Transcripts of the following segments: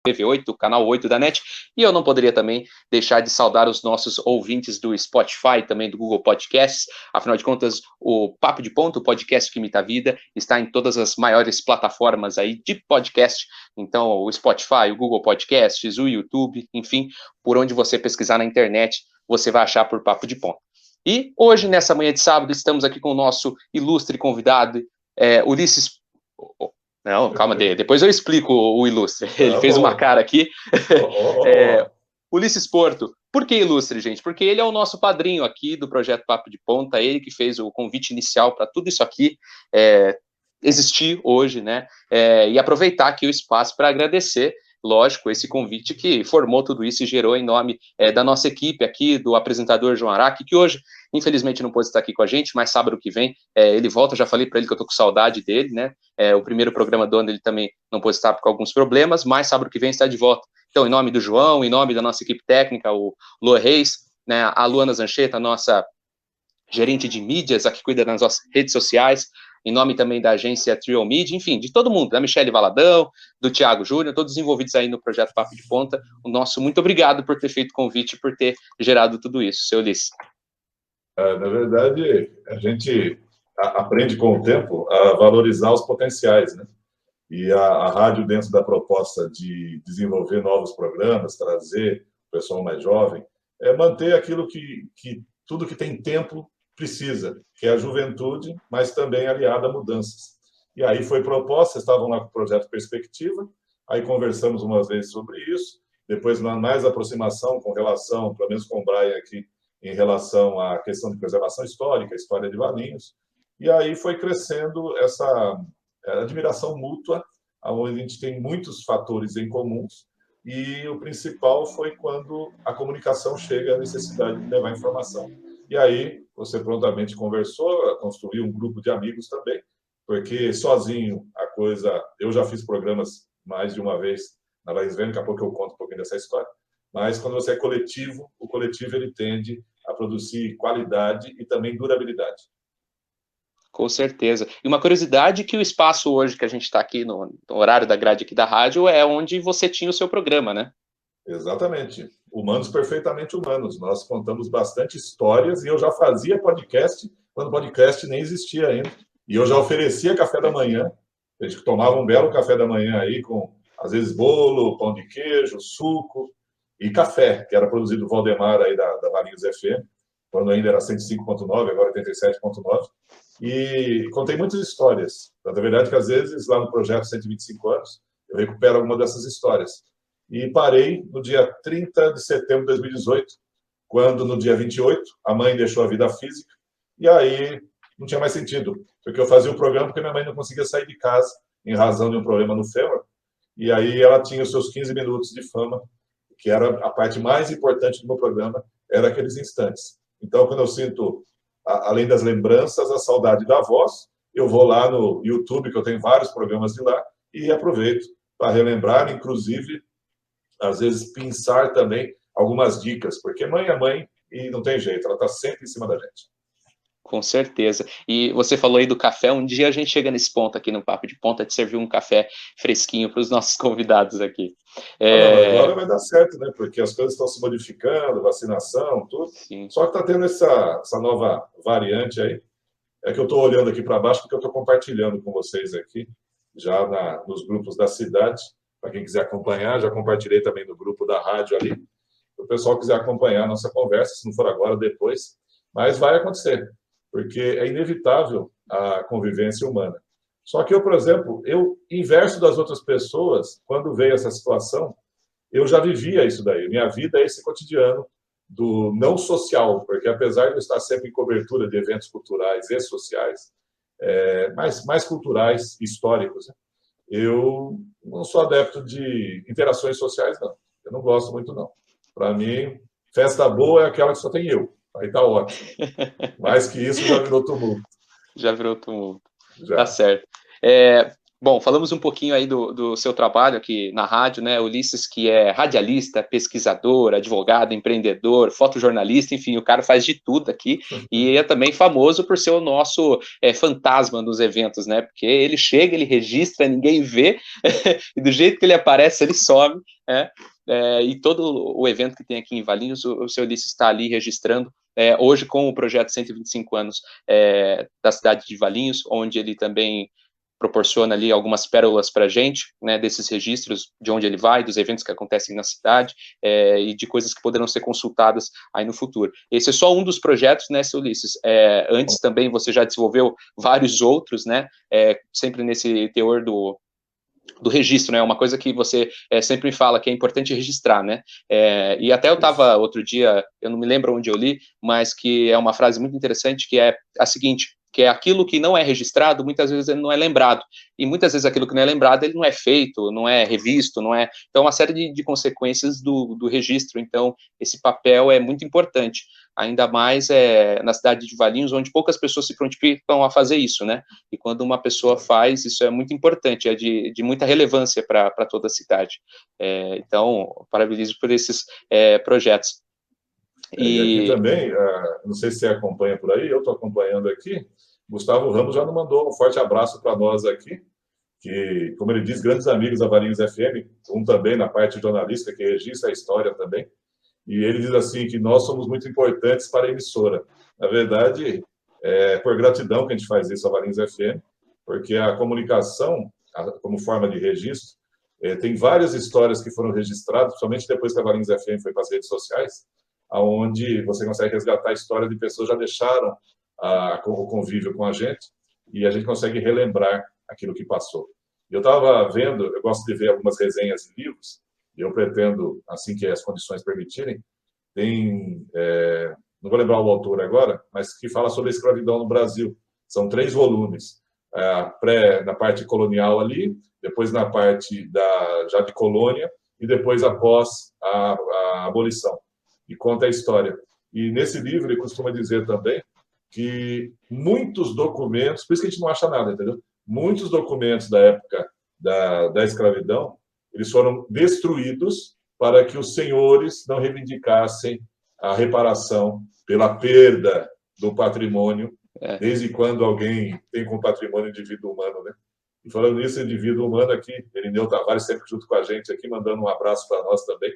TV8, canal 8 da NET, e eu não poderia também deixar de saudar os nossos ouvintes do Spotify, também do Google Podcasts. Afinal de contas, o Papo de Ponto, o podcast que imita a vida, está em todas as maiores plataformas aí de podcast, então o Spotify, o Google Podcasts, o YouTube, enfim, por onde você pesquisar na internet, você vai achar por Papo de Ponto. E hoje, nessa manhã de sábado, estamos aqui com o nosso ilustre convidado, Ulisses... Não, calma, depois eu explico o ilustre. Ele fez uma cara aqui. Ulisses Porto. Por que ilustre, gente? Porque ele é o nosso padrinho aqui do Projeto Papo de Ponta, ele que fez o convite inicial para tudo isso aqui existir hoje, né? E aproveitar aqui o espaço para agradecer, lógico, esse convite que formou tudo isso e gerou em nome da nossa equipe aqui, do apresentador João Araque, que hoje, infelizmente, não pôde estar aqui com a gente, mas sábado que vem ele volta. Já falei para ele que eu tô com saudade dele, né? O primeiro programa do ano ele também não pôde estar com alguns problemas, mas sábado que vem está de volta. Então, em nome do João, em nome da nossa equipe técnica, o Lua Reis, né, a Luana Zancheta, nossa gerente de mídias, a que cuida das nossas redes sociais, em nome também da agência Trio Media, enfim, de todo mundo, da Michele Valadão, do Thiago Júnior, todos envolvidos aí no projeto Papo de Ponta. O nosso muito obrigado por ter feito o convite, por ter gerado tudo isso, seu Ulisses. Na verdade, a gente aprende com o tempo a valorizar os potenciais, né? E a rádio, dentro da proposta de desenvolver novos programas, trazer o pessoal mais jovem, manter aquilo que tudo que tem tempo precisa, que é a juventude, mas também aliada a mudanças. E aí foi proposta, estavam lá com o projeto Perspectiva, aí conversamos umas vezes sobre isso, depois mais aproximação com relação, pelo menos com o Brian aqui, em relação à questão de preservação histórica, a história de Valinhos, e aí foi crescendo essa admiração mútua, onde a gente tem muitos fatores em comuns, e o principal foi quando a comunicação chega à necessidade de levar informação. E aí você prontamente conversou, construiu um grupo de amigos também, porque sozinho a coisa... Eu já fiz programas mais de uma vez na Laís Vênia, daqui a pouco eu conto um pouquinho dessa história, mas quando você é coletivo, o coletivo ele tende a produzir qualidade e também durabilidade. Com certeza. E uma curiosidade que o espaço hoje que a gente está aqui, no horário da grade aqui da rádio, é onde você tinha o seu programa, né? Exatamente. Humanos Perfeitamente Humanos. Nós contamos bastante histórias e eu já fazia podcast quando podcast nem existia ainda. E eu já oferecia café da manhã. A gente tomava um belo café da manhã aí com, às vezes, bolo, pão de queijo, suco e café, que era produzido do Valdemar aí da Valinhos FM, quando ainda era 105.9, agora 87.9. E contei muitas histórias. Na verdade, que às vezes, lá no projeto 125 anos, eu recupero alguma dessas histórias. E parei no dia 30 de setembro de 2018, quando, no dia 28, a mãe deixou a vida física, e aí não tinha mais sentido, porque eu fazia o programa porque minha mãe não conseguia sair de casa, em razão de um problema no fêmur, e aí ela tinha os seus 15 minutos de fama, que era a parte mais importante do meu programa, era aqueles instantes. Então, quando eu sinto, além das lembranças, a saudade da voz, eu vou lá no YouTube, que eu tenho vários programas de lá, e aproveito para relembrar, inclusive, às vezes, pensar também algumas dicas, porque mãe é mãe e não tem jeito, ela está sempre em cima da gente. Com certeza. E você falou aí do café, um dia a gente chega nesse ponto aqui no Papo de Ponta de servir um café fresquinho para os nossos convidados aqui. Não, agora vai dar certo, né? Porque as coisas estão se modificando, vacinação, tudo. Sim. Só que está tendo essa nova variante aí. É que eu estou olhando aqui para baixo porque eu estou compartilhando com vocês aqui, já nos grupos da cidade. Para quem quiser acompanhar, já compartilhei também no grupo da rádio ali. Se o pessoal quiser acompanhar a nossa conversa, se não for agora, depois. Mas vai acontecer, porque é inevitável a convivência humana. Só que eu, por exemplo, inverso das outras pessoas, quando veio essa situação, eu já vivia isso daí. Minha vida é esse cotidiano do não social, porque apesar de eu estar sempre em cobertura de eventos culturais e sociais, mais culturais, históricos, né? Eu não sou adepto de interações sociais, não. Eu não gosto muito, não. Para mim, festa boa é aquela que só tem eu. Aí tá ótimo. Mais que isso, já virou tumulto. Já virou tumulto. Já. Tá certo. Bom, falamos um pouquinho aí do seu trabalho aqui na rádio, né, Ulisses, que é radialista, pesquisador, advogado, empreendedor, fotojornalista, enfim, o cara faz de tudo aqui, e é também famoso por ser o nosso fantasma nos eventos, né, porque ele chega, ele registra, ninguém vê, e do jeito que ele aparece, ele some, né, e todo o evento que tem aqui em Valinhos, o seu Ulisses está ali registrando, hoje com o projeto 125 anos da cidade de Valinhos, onde ele também proporciona ali algumas pérolas para a gente, né, desses registros, de onde ele vai, dos eventos que acontecem na cidade, e de coisas que poderão ser consultadas aí no futuro. Esse é só um dos projetos, né, seu Ulisses? Antes também você já desenvolveu vários outros, né, sempre nesse teor do registro, né, uma coisa que você sempre me fala que é importante registrar, né, e até eu estava outro dia, eu não me lembro onde eu li, mas que é uma frase muito interessante, que é a seguinte, que é aquilo que não é registrado, muitas vezes ele não é lembrado, e muitas vezes aquilo que não é lembrado, ele não é feito, não é revisto, não é, então uma série de consequências do registro, então esse papel é muito importante, ainda mais na cidade de Valinhos, onde poucas pessoas se prontificam a fazer isso, né, e quando uma pessoa faz, isso é muito importante, é de muita relevância para toda a cidade, então, parabenizo por esses projetos. E aqui também, não sei se você acompanha por aí, eu estou acompanhando aqui, Gustavo Ramos já nos mandou um forte abraço para nós aqui, que, como ele diz, grandes amigos da Valinhos FM, um também na parte jornalística, que registra a história também, e ele diz assim que nós somos muito importantes para a emissora. Na verdade, é por gratidão que a gente faz isso a Valinhos FM, porque a comunicação, como forma de registro, tem várias histórias que foram registradas, somente depois que a Valinhos FM foi para as redes sociais, onde você consegue resgatar a história de pessoas que já deixaram o convívio com a gente, e a gente consegue relembrar aquilo que passou. Eu estava vendo, eu gosto de ver algumas resenhas de livros, e eu pretendo, assim que as condições permitirem, não vou lembrar o autor agora, mas que fala sobre a escravidão no Brasil. São 3 volumes, na parte colonial ali, depois na parte já de colônia, e depois após a abolição. E conta a história. E nesse livro ele costuma dizer também que muitos documentos, por isso que a gente não acha nada, entendeu? Muitos documentos da época da escravidão, eles foram destruídos para que os senhores não reivindicassem a reparação pela perda do patrimônio, desde quando alguém tem como patrimônio indivíduo humano, né? E falando nisso, indivíduo humano aqui, Irineu Tavares sempre junto com a gente aqui, mandando um abraço para nós também.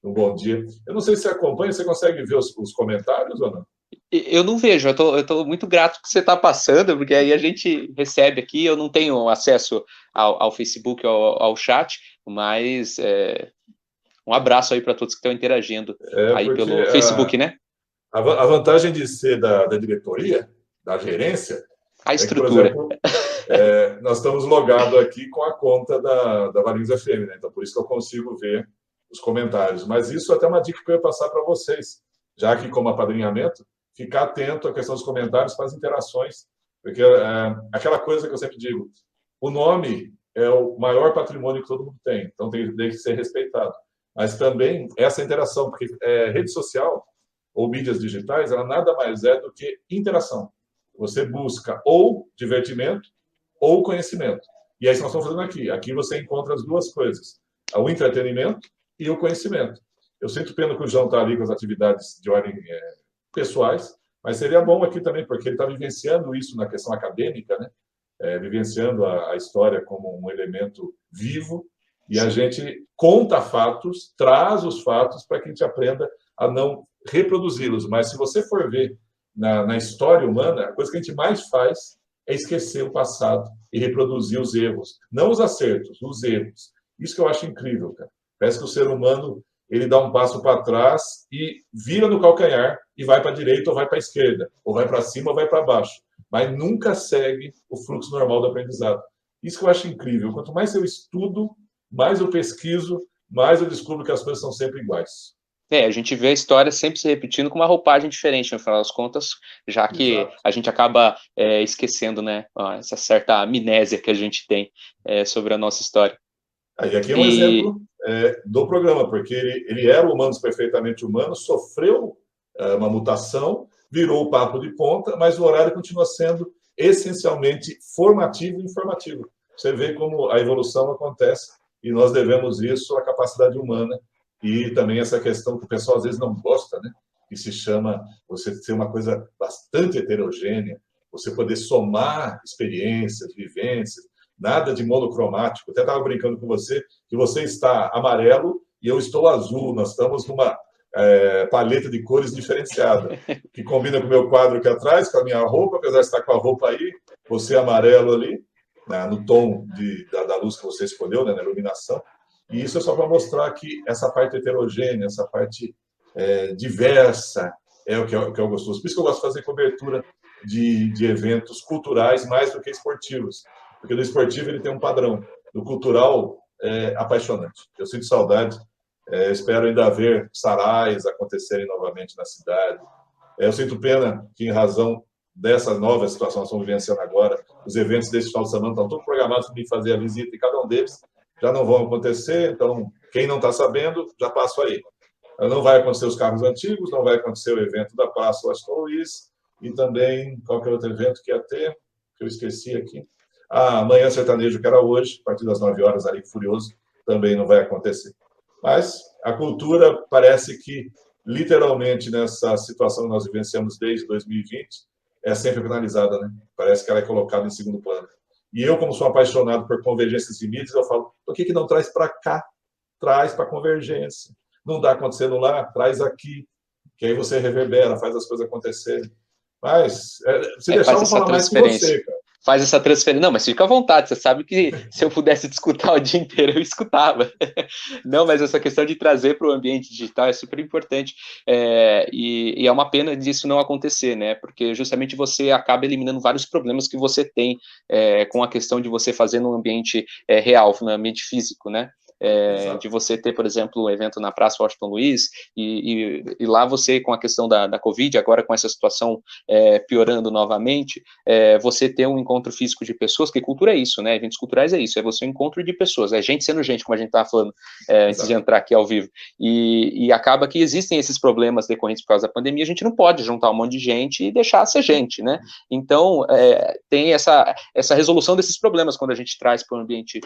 Um bom dia. Eu não sei se você acompanha, você consegue ver os comentários ou não? Eu não vejo, eu tô muito grato que você está passando, porque aí a gente recebe aqui, eu não tenho acesso ao Facebook, ao chat, mas um abraço aí para todos que estão interagindo aí pelo Facebook, né? A vantagem de ser da diretoria, da gerência, a estrutura. Que, por exemplo, nós estamos logados aqui com a conta da Valinhos FM, né? Então, por isso que eu consigo ver os comentários. Mas isso é até uma dica que eu ia passar para vocês, já que, como apadrinhamento, ficar atento à questão dos comentários para as interações, porque aquela coisa que eu sempre digo, o nome é o maior patrimônio que todo mundo tem, então tem que ser respeitado. Mas também essa interação, porque rede social ou mídias digitais, ela nada mais é do que interação. Você busca ou divertimento ou conhecimento. E é isso que nós estamos fazendo aqui. Aqui você encontra as duas coisas, o entretenimento e o conhecimento. Eu sinto pena que o João está ali com as atividades de ordem pessoais, mas seria bom aqui também, porque ele está vivenciando isso na questão acadêmica, né? Vivenciando a história como um elemento vivo, e a gente conta fatos, traz os fatos para que a gente aprenda a não reproduzi-los. Mas se você for ver na história humana, a coisa que a gente mais faz é esquecer o passado e reproduzir os erros. Não os acertos, os erros. Isso que eu acho incrível, cara. Parece que o ser humano ele dá um passo para trás e vira no calcanhar e vai para a direita ou vai para a esquerda, ou vai para cima ou vai para baixo, mas nunca segue o fluxo normal do aprendizado. Isso que eu acho incrível. Quanto mais eu estudo, mais eu pesquiso, mais eu descubro que as coisas são sempre iguais. A gente vê a história sempre se repetindo com uma roupagem diferente, no final das contas, já que Exato. A gente acaba esquecendo, né, essa certa amnésia que a gente tem sobre a nossa história. Aí aqui é um exemplo do programa, porque ele era Humanos Perfeitamente Humanos, sofreu uma mutação, virou o papo de ponta, mas o horário continua sendo essencialmente formativo e informativo. Você vê como a evolução acontece e nós devemos isso à capacidade humana e também essa questão que o pessoal às vezes não gosta, né? Que se chama você ser uma coisa bastante heterogênea, você poder somar experiências, vivências, nada de monocromático. Até estava brincando com você que você está amarelo e eu estou azul. Nós estamos numa paleta de cores diferenciada, que combina com o meu quadro aqui atrás, com a minha roupa, apesar de estar com a roupa aí, você amarelo ali, né, no tom da luz que você escolheu, né, na iluminação. E isso é só para mostrar que essa parte heterogênea, essa parte diversa, é o que é o gostoso. Por isso que eu gosto de fazer cobertura de eventos culturais mais do que esportivos. Porque no esportivo ele tem um padrão. No cultural, é apaixonante. Eu sinto saudade. Espero ainda ver sarais acontecerem novamente na cidade. Eu sinto pena que, em razão dessa nova situação que estamos vivenciando agora, os eventos desse final de semana estão todos programados para me fazer a visita, e cada um deles já não vão acontecer. Então, quem não está sabendo, já passo aí. Não vai acontecer os carros antigos, não vai acontecer o evento da Praça Washington Luiz, e também qualquer outro evento que ia ter, que eu esqueci aqui. Amanhã Sertanejo, que era hoje, a partir das 9 horas, ali Furioso, também não vai acontecer. Mas a cultura parece que, literalmente, nessa situação que nós vivenciamos desde 2020, é sempre penalizada, né? Parece que ela é colocada em segundo plano. E eu, como sou apaixonado por convergências de mídias, eu falo, por que não traz para cá? Traz para convergência. Não está acontecendo lá? Traz aqui. Que aí você reverbera, faz as coisas acontecerem. Mas, se deixar, eu vou falar mais com você, cara. Faz essa transferência. Não, mas fica à vontade. Você sabe que se eu pudesse te escutar o dia inteiro, eu escutava. Não, mas essa questão de trazer para o ambiente digital é super importante. E é uma pena disso não acontecer, né? Porque justamente você acaba eliminando vários problemas que você tem com a questão de você fazer no ambiente real, no ambiente físico, né? De você ter, por exemplo, um evento na Praça Washington Luiz, e lá você, com a questão da Covid, agora com essa situação piorando novamente, você ter um encontro físico de pessoas, que cultura é isso, né? Eventos culturais é isso, é você um encontro de pessoas, é gente sendo gente, como a gente estava falando antes de entrar aqui ao vivo. E acaba que existem esses problemas decorrentes por causa da pandemia, a gente não pode juntar um monte de gente e deixar ser gente, né? Então, tem essa resolução desses problemas quando a gente traz para o ambiente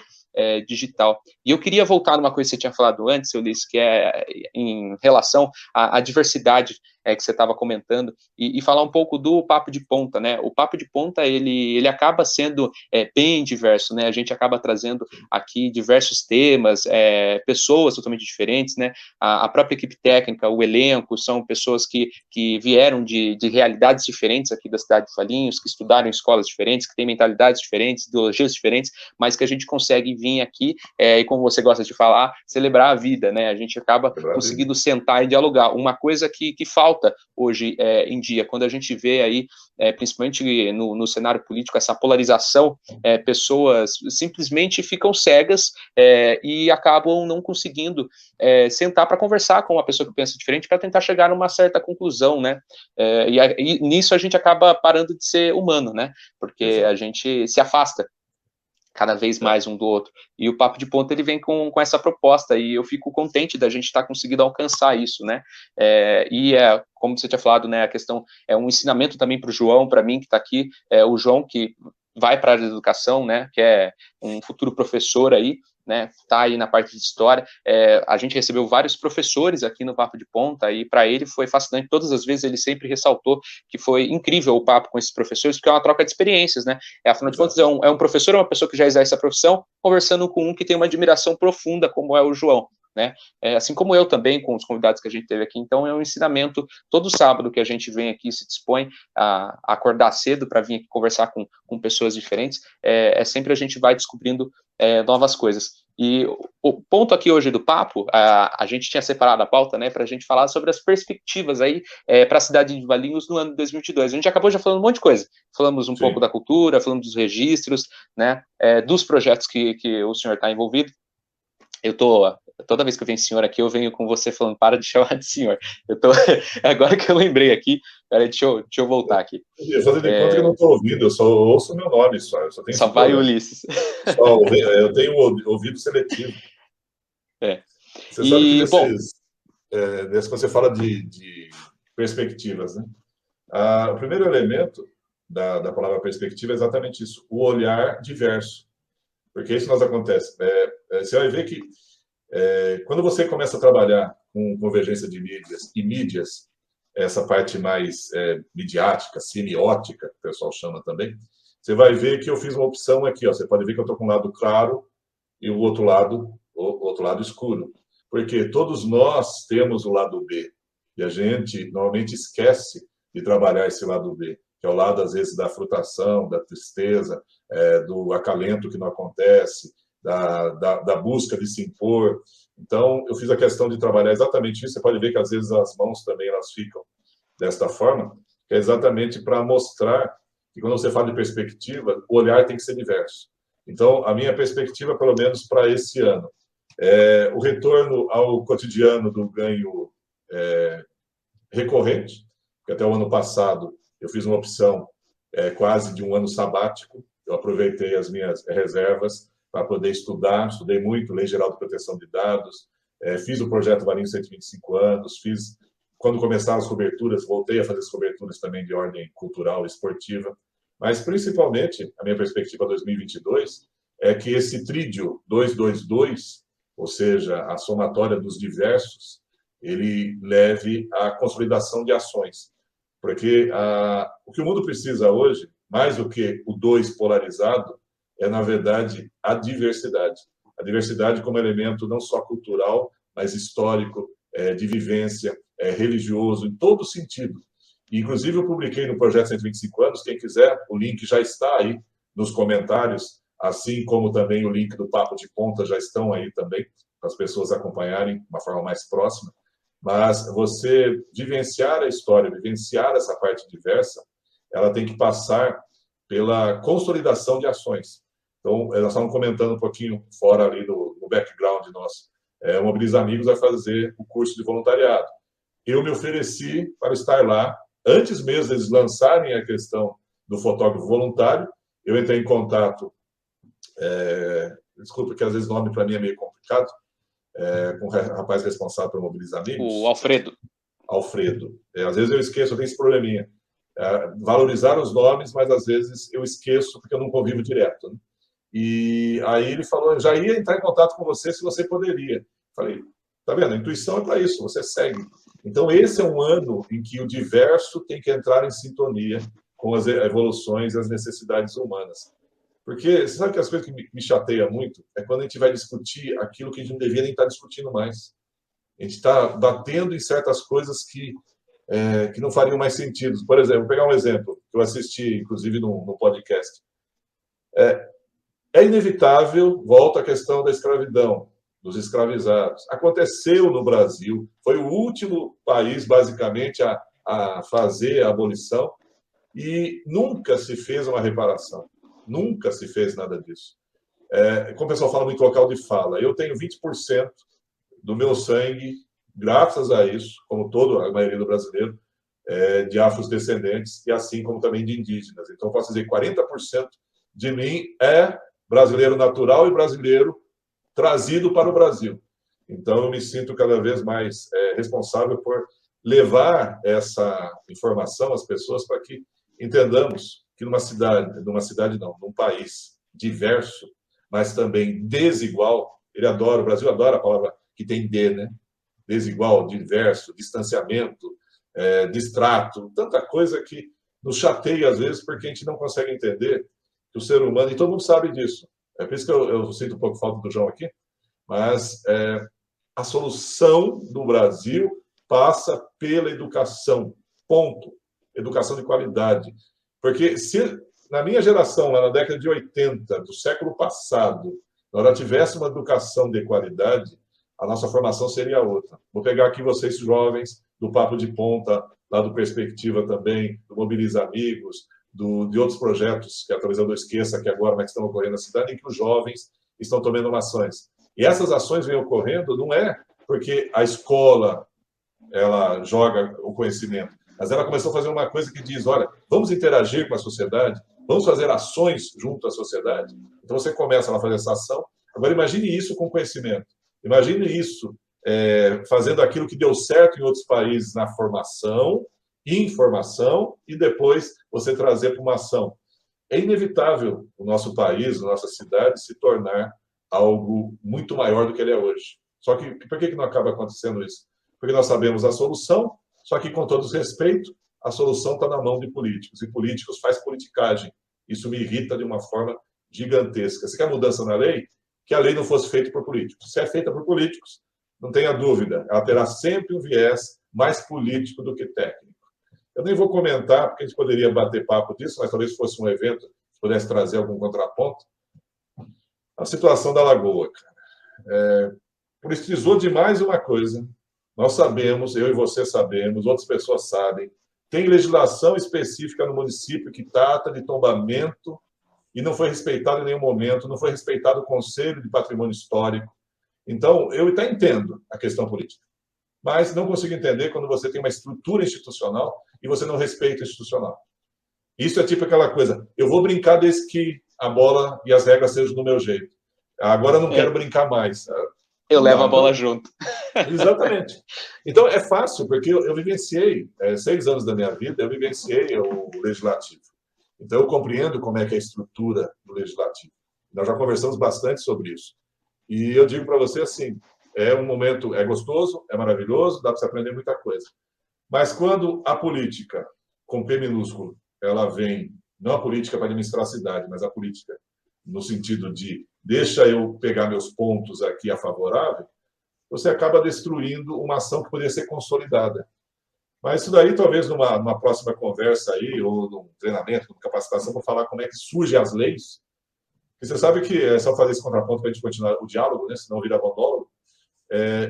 digital. E eu queria voltar numa coisa que você tinha falado antes, Ulisses, que é em relação à diversidade que você estava comentando, e falar um pouco do Papo de Ponta, né? O Papo de Ponta, ele acaba sendo bem diverso, né? A gente acaba trazendo aqui diversos temas, pessoas totalmente diferentes, né? A própria equipe técnica, o elenco, são pessoas que vieram de realidades diferentes aqui da cidade de Valinhos, que estudaram em escolas diferentes, que têm mentalidades diferentes, ideologias diferentes, mas que a gente consegue vir aqui, e como você gosta de falar, celebrar a vida, né? A gente acaba conseguindo sentar e dialogar. Uma coisa que falta hoje em dia, quando a gente vê aí, principalmente no cenário político, essa polarização, pessoas simplesmente ficam cegas e acabam não conseguindo sentar para conversar com uma pessoa que pensa diferente para tentar chegar a uma certa conclusão, né? E nisso a gente acaba parando de ser humano, né? Porque a gente se afasta cada vez mais um do outro. E o Papo de Ponta, ele vem com essa proposta, e eu fico contente da gente estar conseguindo alcançar isso, né? Como você tinha falado, né, a questão é um ensinamento também para o João, para mim, que está aqui, o João que vai para a área da educação, né, que é um futuro professor aí, né, tá aí na parte de história. A gente recebeu vários professores aqui no Papo de Ponta, e para ele foi fascinante. Todas as vezes ele sempre ressaltou que foi incrível o papo com esses professores, porque é uma troca de experiências, né? Afinal de contas, é um professor, é uma pessoa que já exerce a profissão, conversando com um que tem uma admiração profunda, como é o João, né? Assim como eu também, com os convidados que a gente teve aqui. Então, é um ensinamento todo sábado que a gente vem aqui, se dispõe a acordar cedo para vir aqui conversar com pessoas diferentes. Sempre a gente vai descobrindo novas coisas. E o ponto aqui hoje do papo, a gente tinha separado a pauta, né, para a gente falar sobre as perspectivas aí para a cidade de Valinhos no ano de 2022. A gente acabou já falando um monte de coisa. Falamos um pouco da cultura, falamos dos registros, né, dos projetos que o senhor está envolvido. Toda vez que eu venho senhor aqui, eu venho com você falando, para de chamar de senhor. Agora que eu lembrei aqui, peraí, deixa eu voltar aqui. Fazendo de conta que eu não estou ouvindo, eu só ouço o meu nome, eu só tenho só vai Ulisses. Eu tenho ouvido seletivo. Você sabe que quando você fala de perspectivas, né? O primeiro elemento da palavra perspectiva é exatamente isso, o olhar diverso. porque isso nos acontece. Você vai ver que quando você começa a trabalhar com convergência de mídias e mídias, essa parte mais midiática, semiótica, que o pessoal chama também, você vai ver que eu fiz uma opção aqui, ó, você pode ver que eu estou com um lado claro e o outro lado escuro, porque todos nós temos o lado B, e a gente normalmente esquece de trabalhar esse lado B, que é o lado, às vezes, da frutação, da tristeza, do acalento que não acontece, da busca de se impor. Então, eu fiz a questão de trabalhar exatamente isso. Você pode ver que, às vezes, as mãos também elas ficam desta forma, que é exatamente para mostrar que, quando você fala de perspectiva, o olhar tem que ser diverso. Então, a minha perspectiva, pelo menos para esse ano, é o retorno ao cotidiano do ganho recorrente, que até o ano passado eu fiz uma opção quase de um ano sabático. Eu aproveitei as minhas reservas para poder estudar, estudei muito, Lei Geral de Proteção de Dados, fiz o projeto Valinho 125 anos, quando começaram as coberturas, voltei a fazer as coberturas também de ordem cultural e esportiva, mas principalmente, a minha perspectiva 2022 é que esse trídio 222, ou seja, a somatória dos diversos, ele leve à consolidação de ações. Porque o que o mundo precisa hoje, mais do que o dois polarizado, é, na verdade, a diversidade. A diversidade como elemento não só cultural, mas histórico, de vivência, religioso, em todo sentido. E, inclusive, eu publiquei no Projeto 125 anos, quem quiser, o link já está aí nos comentários, assim como também o link do Papo de Ponta já estão aí também, para as pessoas acompanharem de uma forma mais próxima. Mas você vivenciar a história, vivenciar essa parte diversa, ela tem que passar pela consolidação de ações. Então, nós estávamos comentando um pouquinho fora ali do background nosso. O Mobiliza Amigos vai fazer o curso de voluntariado. Eu me ofereci para estar lá, antes mesmo deles lançarem a questão do fotógrafo voluntário. Eu entrei em contato, desculpa, que às vezes o nome para mim é meio complicado, com o rapaz responsável por Mobiliza Amigos. O Alfredo. Alfredo. Às vezes eu esqueço, eu tenho esse probleminha. Valorizar os nomes, mas às vezes eu esqueço porque eu não convivo direto. Né? E aí ele falou, já ia entrar em contato com você se você poderia. Falei, tá vendo? A intuição é para isso, você segue. Então esse é um ano em que o diverso tem que entrar em sintonia com as evoluções e as necessidades humanas. Porque você sabe que as coisas que me chateia muito é quando a gente vai discutir aquilo que a gente não devia nem estar discutindo mais. A gente está batendo em certas coisas que não fariam mais sentido. Por exemplo, vou pegar um exemplo que eu assisti, inclusive, no podcast. É inevitável, volta à questão da escravidão, dos escravizados. Aconteceu no Brasil, foi o último país, basicamente, a fazer a abolição e nunca se fez uma reparação. Nunca se fez nada disso. Como o pessoal fala muito local de fala, eu tenho 20% do meu sangue, graças a isso, como toda a maioria do brasileiro, de afrodescendentes, e assim como também de indígenas. Então, posso dizer que 40% de mim é brasileiro natural e brasileiro trazido para o Brasil. Então, eu me sinto cada vez mais responsável por levar essa informação às pessoas para que entendamos que num país diverso, mas também desigual, o Brasil adora a palavra que tem D, né? Desigual, diverso, distanciamento, distrato, tanta coisa que nos chateia às vezes porque a gente não consegue entender que o ser humano, e todo mundo sabe disso, é por isso que eu sinto um pouco falta do João aqui, mas a solução do Brasil passa pela educação, ponto. Educação de qualidade. Porque se na minha geração, lá na década de 80, do século passado, nós tivéssemos uma educação de qualidade, a nossa formação seria outra. Vou pegar aqui vocês, jovens, do Papo de Ponta, lá do Perspectiva também, do Mobiliza Amigos, de outros projetos, que talvez eu não esqueça aqui agora, mas que estão ocorrendo na cidade, em que os jovens estão tomando ações. E essas ações vêm ocorrendo não é porque a escola ela joga o conhecimento, mas ela começou a fazer uma coisa que diz, olha, vamos interagir com a sociedade, vamos fazer ações junto à sociedade. Então você começa a fazer essa ação. Agora imagine isso com conhecimento. Imagine isso fazendo aquilo que deu certo em outros países na formação, informação, e depois você trazer para uma ação. é inevitável o nosso país, a nossa cidade, se tornar algo muito maior do que ele é hoje. Só que por que não acaba acontecendo isso? Porque nós sabemos a solução, só que, com todo respeito, a solução está na mão de políticos, e políticos faz politicagem. Isso me irrita de uma forma gigantesca. Se quer mudança na lei, que a lei não fosse feita por políticos. Se é feita por políticos, não tenha dúvida, ela terá sempre um viés mais político do que técnico. Eu nem vou comentar, porque a gente poderia bater papo disso, mas talvez fosse um evento que pudesse trazer algum contraponto. A situação da Lagoa, cara. Politizou demais uma coisa. Nós sabemos, eu e você sabemos, outras pessoas sabem, tem legislação específica no município que trata de tombamento e não foi respeitado em nenhum momento, não foi respeitado o Conselho de Patrimônio Histórico. Então, eu até entendo a questão política, mas não consigo entender quando você tem uma estrutura institucional e você não respeita o institucional. Isso é tipo aquela coisa, eu vou brincar desde que a bola e as regras sejam do meu jeito. Agora eu não quero brincar mais. Eu levo a bola junto. Exatamente. Então, é fácil, porque eu vivenciei, 6 anos da minha vida, eu vivenciei o legislativo. Então, eu compreendo como é que é a estrutura do legislativo. Nós já conversamos bastante sobre isso. E eu digo para você assim, é um momento, é gostoso, é maravilhoso, dá para você aprender muita coisa. Mas quando a política, com P minúsculo, ela vem, não a política para administrar a cidade, mas a política no sentido de deixa eu pegar meus pontos aqui a favorável, você acaba destruindo uma ação que poderia ser consolidada. Mas isso daí, talvez, numa próxima conversa aí, ou num treinamento, numa capacitação, vou falar como é que surgem as leis. E você sabe que é só fazer esse contraponto para a gente continuar o diálogo, né? Senão vira monólogo.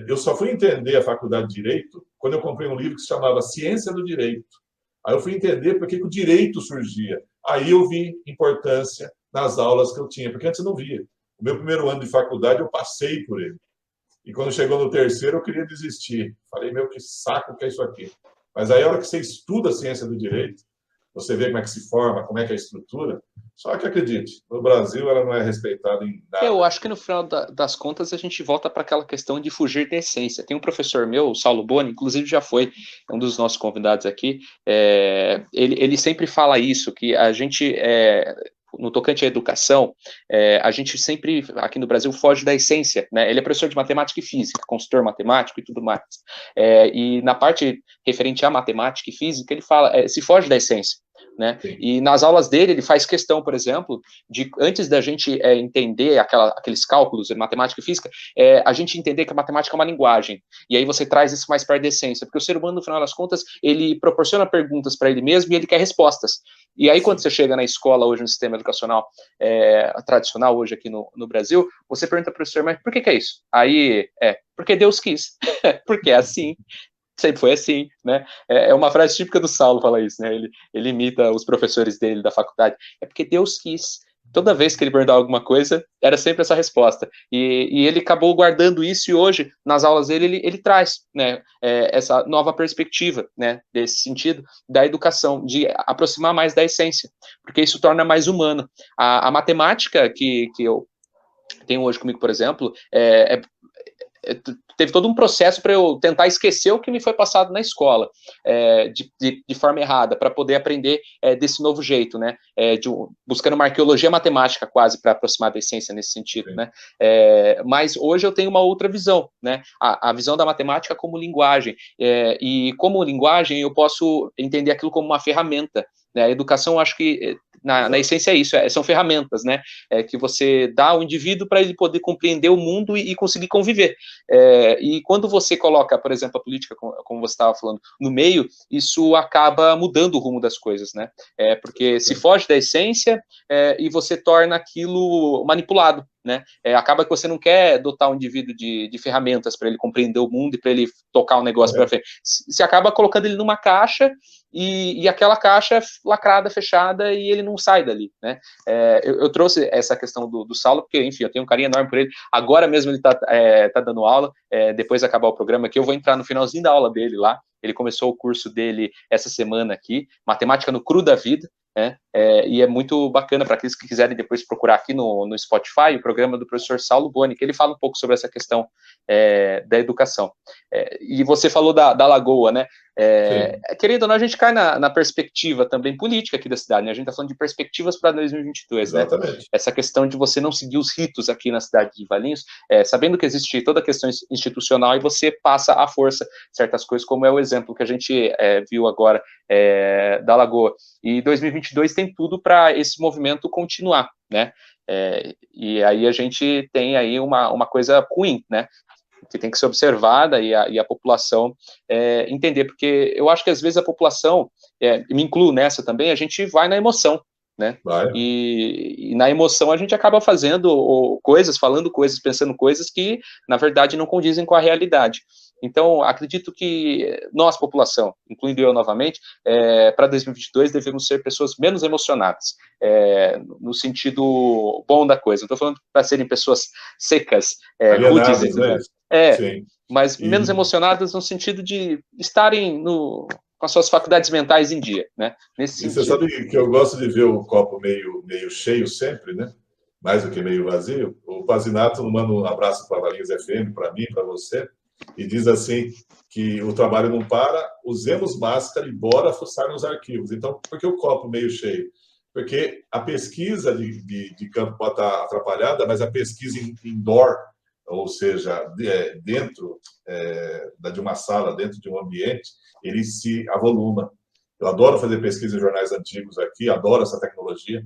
Eu só fui entender a faculdade de Direito quando eu comprei um livro que se chamava Ciência do Direito. Aí eu fui entender por que o direito surgia. Aí eu vi importância nas aulas que eu tinha, porque antes eu não via. O meu primeiro ano de faculdade, eu passei por ele. E quando chegou no terceiro, eu queria desistir. Falei, meu, que saco que é isso aqui. Mas aí, a hora que você estuda a ciência do direito, você vê como é que se forma, como é que é a estrutura. Só que, acredite, no Brasil ela não é respeitada em nada. Eu acho que no final das contas a gente volta para aquela questão de fugir da essência. Tem um professor meu, o Saulo Boni, inclusive já foi um dos nossos convidados aqui, ele sempre fala isso, que a gente, no tocante à educação, a gente sempre, aqui no Brasil, foge da essência, né? Ele é professor de matemática e física, consultor matemático e tudo mais. E na parte referente à matemática e física, ele fala, se foge da essência. Né? E nas aulas dele, ele faz questão, por exemplo, de antes da gente entender aqueles cálculos de matemática e física, a gente entender que a matemática é uma linguagem, e aí você traz isso mais para a essência, porque o ser humano, no final das contas, ele proporciona perguntas para ele mesmo e ele quer respostas. E aí, quando você chega na escola hoje, no sistema educacional tradicional hoje aqui no Brasil, você pergunta para o professor, mas por que é isso? Aí, porque Deus quis, porque é assim. Sempre foi assim, né? É uma frase típica do Saulo falar isso, né? Ele imita os professores dele da faculdade. É porque Deus quis. Toda vez que ele perguntava alguma coisa, era sempre essa resposta. E ele acabou guardando isso e hoje, nas aulas dele, ele traz, né, essa nova perspectiva, né, desse sentido, da educação, de aproximar mais da essência, porque isso torna mais humano. A matemática que eu tenho hoje comigo, por exemplo, teve todo um processo para eu tentar esquecer o que me foi passado na escola, de forma errada, para poder aprender desse novo jeito, né? Buscando uma arqueologia matemática quase para aproximar da essência nesse sentido, né? Mas hoje eu tenho uma outra visão, né? A visão da matemática como linguagem, e como linguagem eu posso entender aquilo como uma ferramenta, né? A educação, eu acho que na essência é isso, são ferramentas, né? Que você dá ao indivíduo para ele poder compreender o mundo e conseguir conviver. E quando você coloca, por exemplo, a política, como você estava falando, no meio, isso acaba mudando o rumo das coisas, né? Porque se foge da essência e você torna aquilo manipulado, né? Acaba que você não quer dotar o indivíduo de ferramentas para ele compreender o mundo e para ele tocar o negócio para frente. Você acaba colocando ele numa caixa e aquela caixa lacrada, fechada, e ele não sai dali, né? Eu trouxe essa questão do Saulo, porque, enfim, eu tenho um carinho enorme por ele. Agora mesmo ele tá dando aula, depois de acabar o programa aqui, eu vou entrar no finalzinho da aula dele lá. Ele começou o curso dele essa semana aqui, Matemática no Cru da Vida, né? E é muito bacana para aqueles que quiserem depois procurar aqui no Spotify o programa do professor Saulo Boni, que ele fala um pouco sobre essa questão da educação. E você falou da Lagoa, né? Querido ou não, a gente cai na perspectiva também política aqui da cidade, né? A gente está falando de perspectivas para 2022, né? Exatamente. Essa questão de você não seguir os ritos aqui na cidade de Valinhos, sabendo que existe toda a questão institucional e você passa à força certas coisas, como é o exemplo que a gente viu agora da Lagoa. E 2022 tem tudo para esse movimento continuar, né? E aí a gente tem aí uma coisa ruim, né? Que tem que ser observada e a população entender, porque eu acho que às vezes a população, me incluo nessa também, a gente vai na emoção, né? E na emoção a gente acaba fazendo coisas, falando coisas, pensando coisas que, na verdade, não condizem com a realidade. Então, acredito que nós, população, incluindo eu novamente, para 2022 devemos ser pessoas menos emocionadas, no sentido bom da coisa. Não estou falando para serem pessoas secas, rudes, né? Sim. Mas menos emocionadas no sentido de estarem com as suas faculdades mentais em dia, né? Nesse sentido. Você sabe que eu gosto de ver o copo meio cheio sempre, né? Mais do que meio vazio. O Pazinato manda um abraço para a Valinhos FM, para mim, para você, e diz assim que o trabalho não para, usemos máscara e bora fuçar nos arquivos. Então, por que o copo meio cheio? Porque a pesquisa de campo pode estar atrapalhada, mas a pesquisa indoor, ou seja, dentro de uma sala, dentro de um ambiente, ele se avoluma. Eu adoro fazer pesquisa em jornais antigos aqui, adoro essa tecnologia.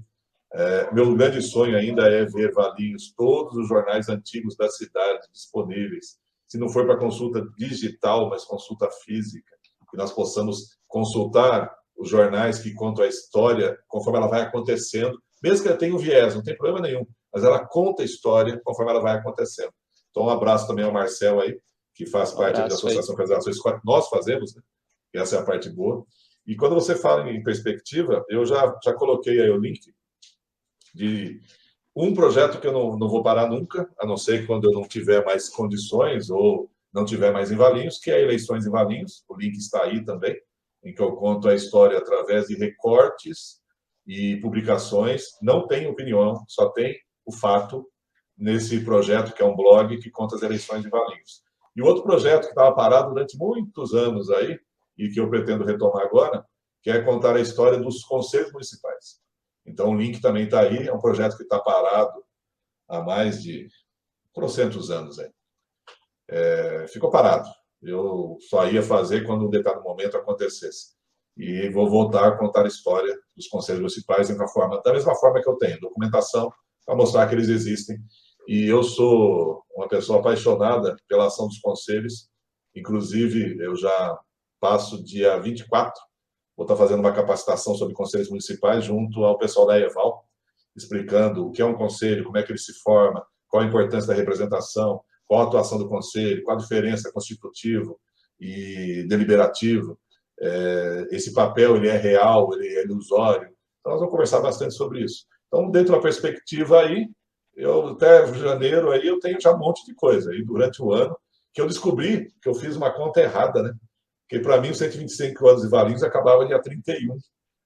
Meu grande sonho ainda é ver Valinhos, todos os jornais antigos da cidade disponíveis. Se não for para consulta digital, mas consulta física, que nós possamos consultar os jornais que contam a história conforme ela vai acontecendo, mesmo que ela tenha um viés, não tem problema nenhum, mas ela conta a história conforme ela vai acontecendo. Então, um abraço também ao Marcel aí, que faz parte da Associação Federações que nós fazemos, né? E essa é a parte boa. E quando você fala em perspectiva, eu já coloquei aí o link de um projeto que eu não vou parar nunca, a não ser quando eu não tiver mais condições ou não tiver mais em Valinhos, que é Eleições em Valinhos. O link está aí também, em que eu conto a história através de recortes e publicações. Não tem opinião, só tem o fato nesse projeto, que é um blog que conta as eleições em Valinhos. E outro projeto que estava parado durante muitos anos aí, e que eu pretendo retomar agora, que é contar a história dos conselhos municipais. Então, o link também está aí, é um projeto que está parado há mais de trocentos anos. Ficou parado. Eu só ia fazer quando um determinado momento acontecesse. E vou voltar a contar a história dos conselhos municipais da mesma forma que eu tenho, documentação, para mostrar que eles existem. E eu sou uma pessoa apaixonada pela ação dos conselhos. Inclusive, eu já passo dia 24, vou estar fazendo uma capacitação sobre conselhos municipais junto ao pessoal da EVAL, explicando o que é um conselho, como é que ele se forma, qual a importância da representação, qual a atuação do conselho, qual a diferença constitutivo e deliberativo. Esse papel ele é real, ele é ilusório. Então, nós vamos conversar bastante sobre isso. Então, dentro da perspectiva aí, até janeiro aí eu tenho já um monte de coisa. E durante o ano, que eu descobri que eu fiz uma conta errada, né? Porque, para mim, os 125 anos de Valinhos acabava dia 31,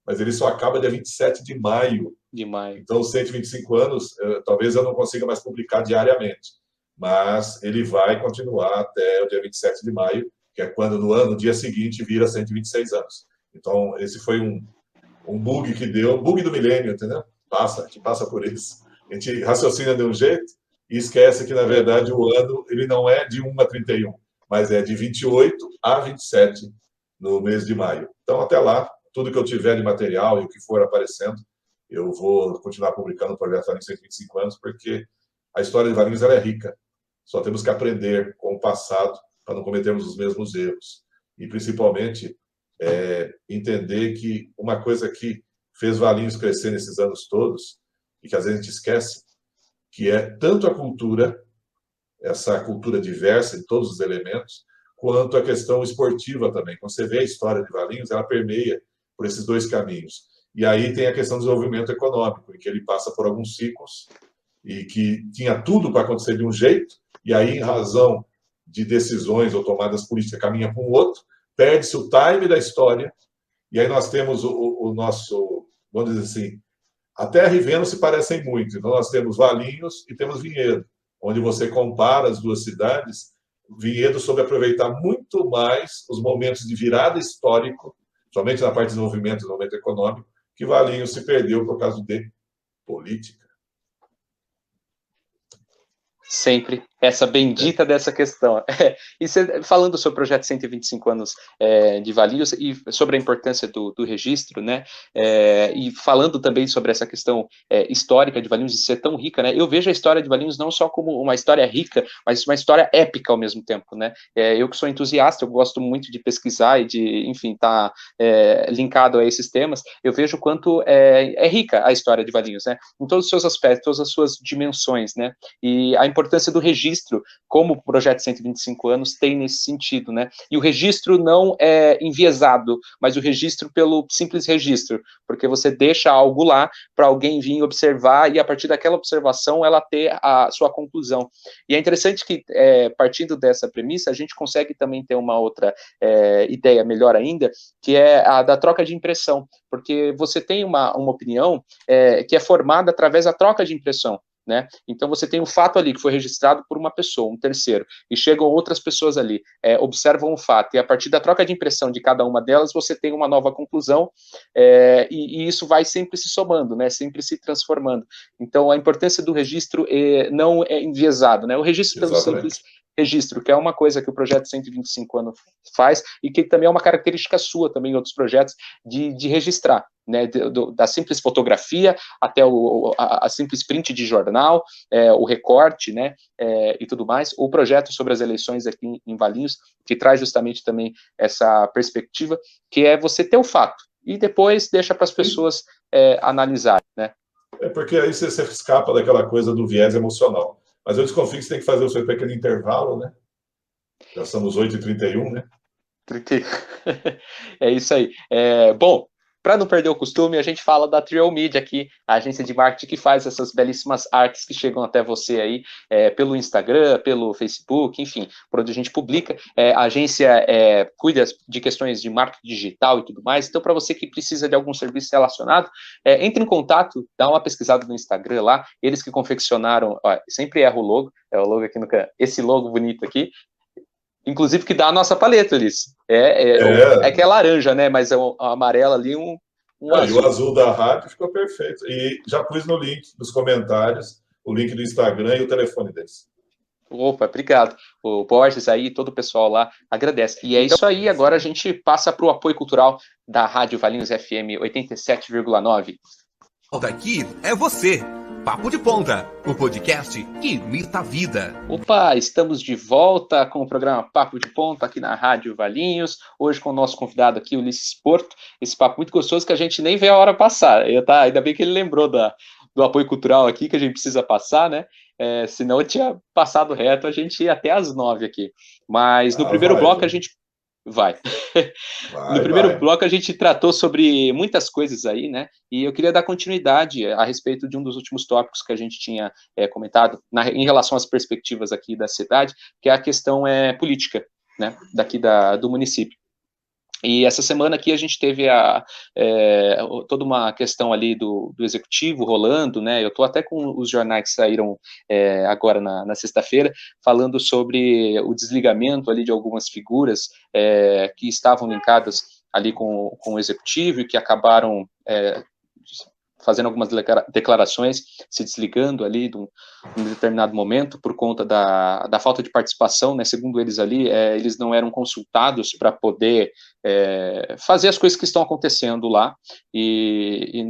mas ele só acaba dia 27 de maio. Então, os 125 anos, talvez eu não consiga mais publicar diariamente, mas ele vai continuar até o dia 27 de maio, que é quando no dia seguinte vira 126 anos. Então, esse foi um bug que deu, bug do milênio, entendeu? A gente passa por isso. A gente raciocina de um jeito e esquece que, na verdade, o ano ele não é de 1 a 31, mas é de 28 a 27 no mês de maio. Então, até lá, tudo que eu tiver de material e o que for aparecendo, eu vou continuar publicando o projeto Valinhos 125 anos, porque a história de Valinhos ela é rica. Só temos que aprender com o passado para não cometermos os mesmos erros. E, principalmente, entender que uma coisa que fez Valinhos crescer nesses anos todos, e que às vezes a gente esquece, que é tanto a cultura, essa cultura diversa em todos os elementos, quanto a questão esportiva também. Quando você vê a história de Valinhos, ela permeia por esses dois caminhos. E aí tem a questão do desenvolvimento econômico, em que ele passa por alguns ciclos e que tinha tudo para acontecer de um jeito, e aí, em razão de decisões ou tomadas políticas, caminha para um outro, perde-se o time da história, e aí nós temos o nosso, vamos dizer assim, a Terra e Vênus se parecem muito. Então, nós temos Valinhos e temos Vinhedo, onde você compara as duas cidades Vinhedo soube aproveitar muito mais os momentos de virada histórico, somente na parte de desenvolvimento, desenvolvimento econômico, que Valinhos se perdeu por causa de política. Sempre essa bendita dessa questão. E você, falando sobre o projeto 125 anos de Valinhos e sobre a importância do registro, né? E falando também sobre essa questão histórica de Valinhos de ser tão rica, né? Eu vejo a história de Valinhos não só como uma história rica, mas uma história épica ao mesmo tempo, né? Eu que sou entusiasta, eu gosto muito de pesquisar e de, enfim, estar linkado a esses temas. Eu vejo o quanto é rica a história de Valinhos, né? Em todos os seus aspectos, todas as suas dimensões, né? E a importância do registro, como o projeto 125 anos tem nesse sentido, né? E o registro não é enviesado, mas o registro pelo simples registro, porque você deixa algo lá para alguém vir observar e a partir daquela observação ela ter a sua conclusão. E é interessante que, partindo dessa premissa, a gente consegue também ter uma outra ideia melhor ainda, que é a da troca de impressão, porque você tem uma opinião que é formada através da troca de impressão. Né? Então você tem um fato ali que foi registrado por uma pessoa, um terceiro, e chegam outras pessoas ali, observam o fato, e a partir da troca de impressão de cada uma delas, você tem uma nova conclusão, e isso vai sempre se somando, né? Sempre se transformando. Então a importância do registro não é enviesado, né? O registro pelo simples registro, que é uma coisa que o projeto 125 anos faz, e que também é uma característica sua também em outros projetos, de registrar, né, da simples fotografia até a simples print de jornal, o recorte, né, e tudo mais. O projeto sobre as eleições aqui em Valinhos, que traz justamente também essa perspectiva, que é você ter o fato, e depois deixa para as pessoas analisarem, né. Porque aí você escapa daquela coisa do viés emocional. Mas eu desconfio que você tem que fazer o seu pequeno intervalo, né? Já somos 8h31, né? É isso aí. Bom, para não perder o costume, a gente fala da Trial Media aqui, a agência de marketing que faz essas belíssimas artes que chegam até você aí pelo Instagram, pelo Facebook, enfim, por onde a gente publica. A agência cuida de questões de marketing digital e tudo mais. Então, para você que precisa de algum serviço relacionado, entre em contato, dá uma pesquisada no Instagram lá. Eles que confeccionaram, sempre erro o logo, é o logo aqui no canto, esse logo bonito aqui. Inclusive que dá a nossa paleta, Ulisses. É que é laranja, né? Mas é um amarelo ali, um azul. E o azul da rádio ficou perfeito. E já pus no link dos comentários o link do Instagram e o telefone deles. Opa, obrigado. O Borges aí, todo o pessoal lá agradece. E é isso aí, agora a gente passa para o apoio cultural da Rádio Valinhos FM 87,9. Daqui é você. Papo de Ponta, o podcast que imita a vida. Opa, estamos de volta com o programa Papo de Ponta aqui na Rádio Valinhos, hoje com o nosso convidado aqui, Ulisses Porto, esse papo muito gostoso que a gente nem vê a hora passar. Ainda bem que ele lembrou do apoio cultural aqui, que a gente precisa passar, né? Senão eu tinha passado reto, a gente ia até às 9 aqui. Mas no primeiro bloco a gente... No primeiro bloco a gente tratou sobre muitas coisas aí, né? E eu queria dar continuidade a respeito de um dos últimos tópicos que a gente tinha comentado em relação às perspectivas aqui da cidade, que é a questão política, né? Daqui do município. E essa semana aqui a gente teve toda uma questão ali do executivo rolando, né? Eu estou até com os jornais que saíram agora na sexta-feira, falando sobre o desligamento ali de algumas figuras que estavam linkadas ali com o executivo e que acabaram fazendo algumas declarações, se desligando ali num determinado momento por conta da falta de participação, né? Segundo eles ali, eles não eram consultados para poder fazer as coisas que estão acontecendo lá, e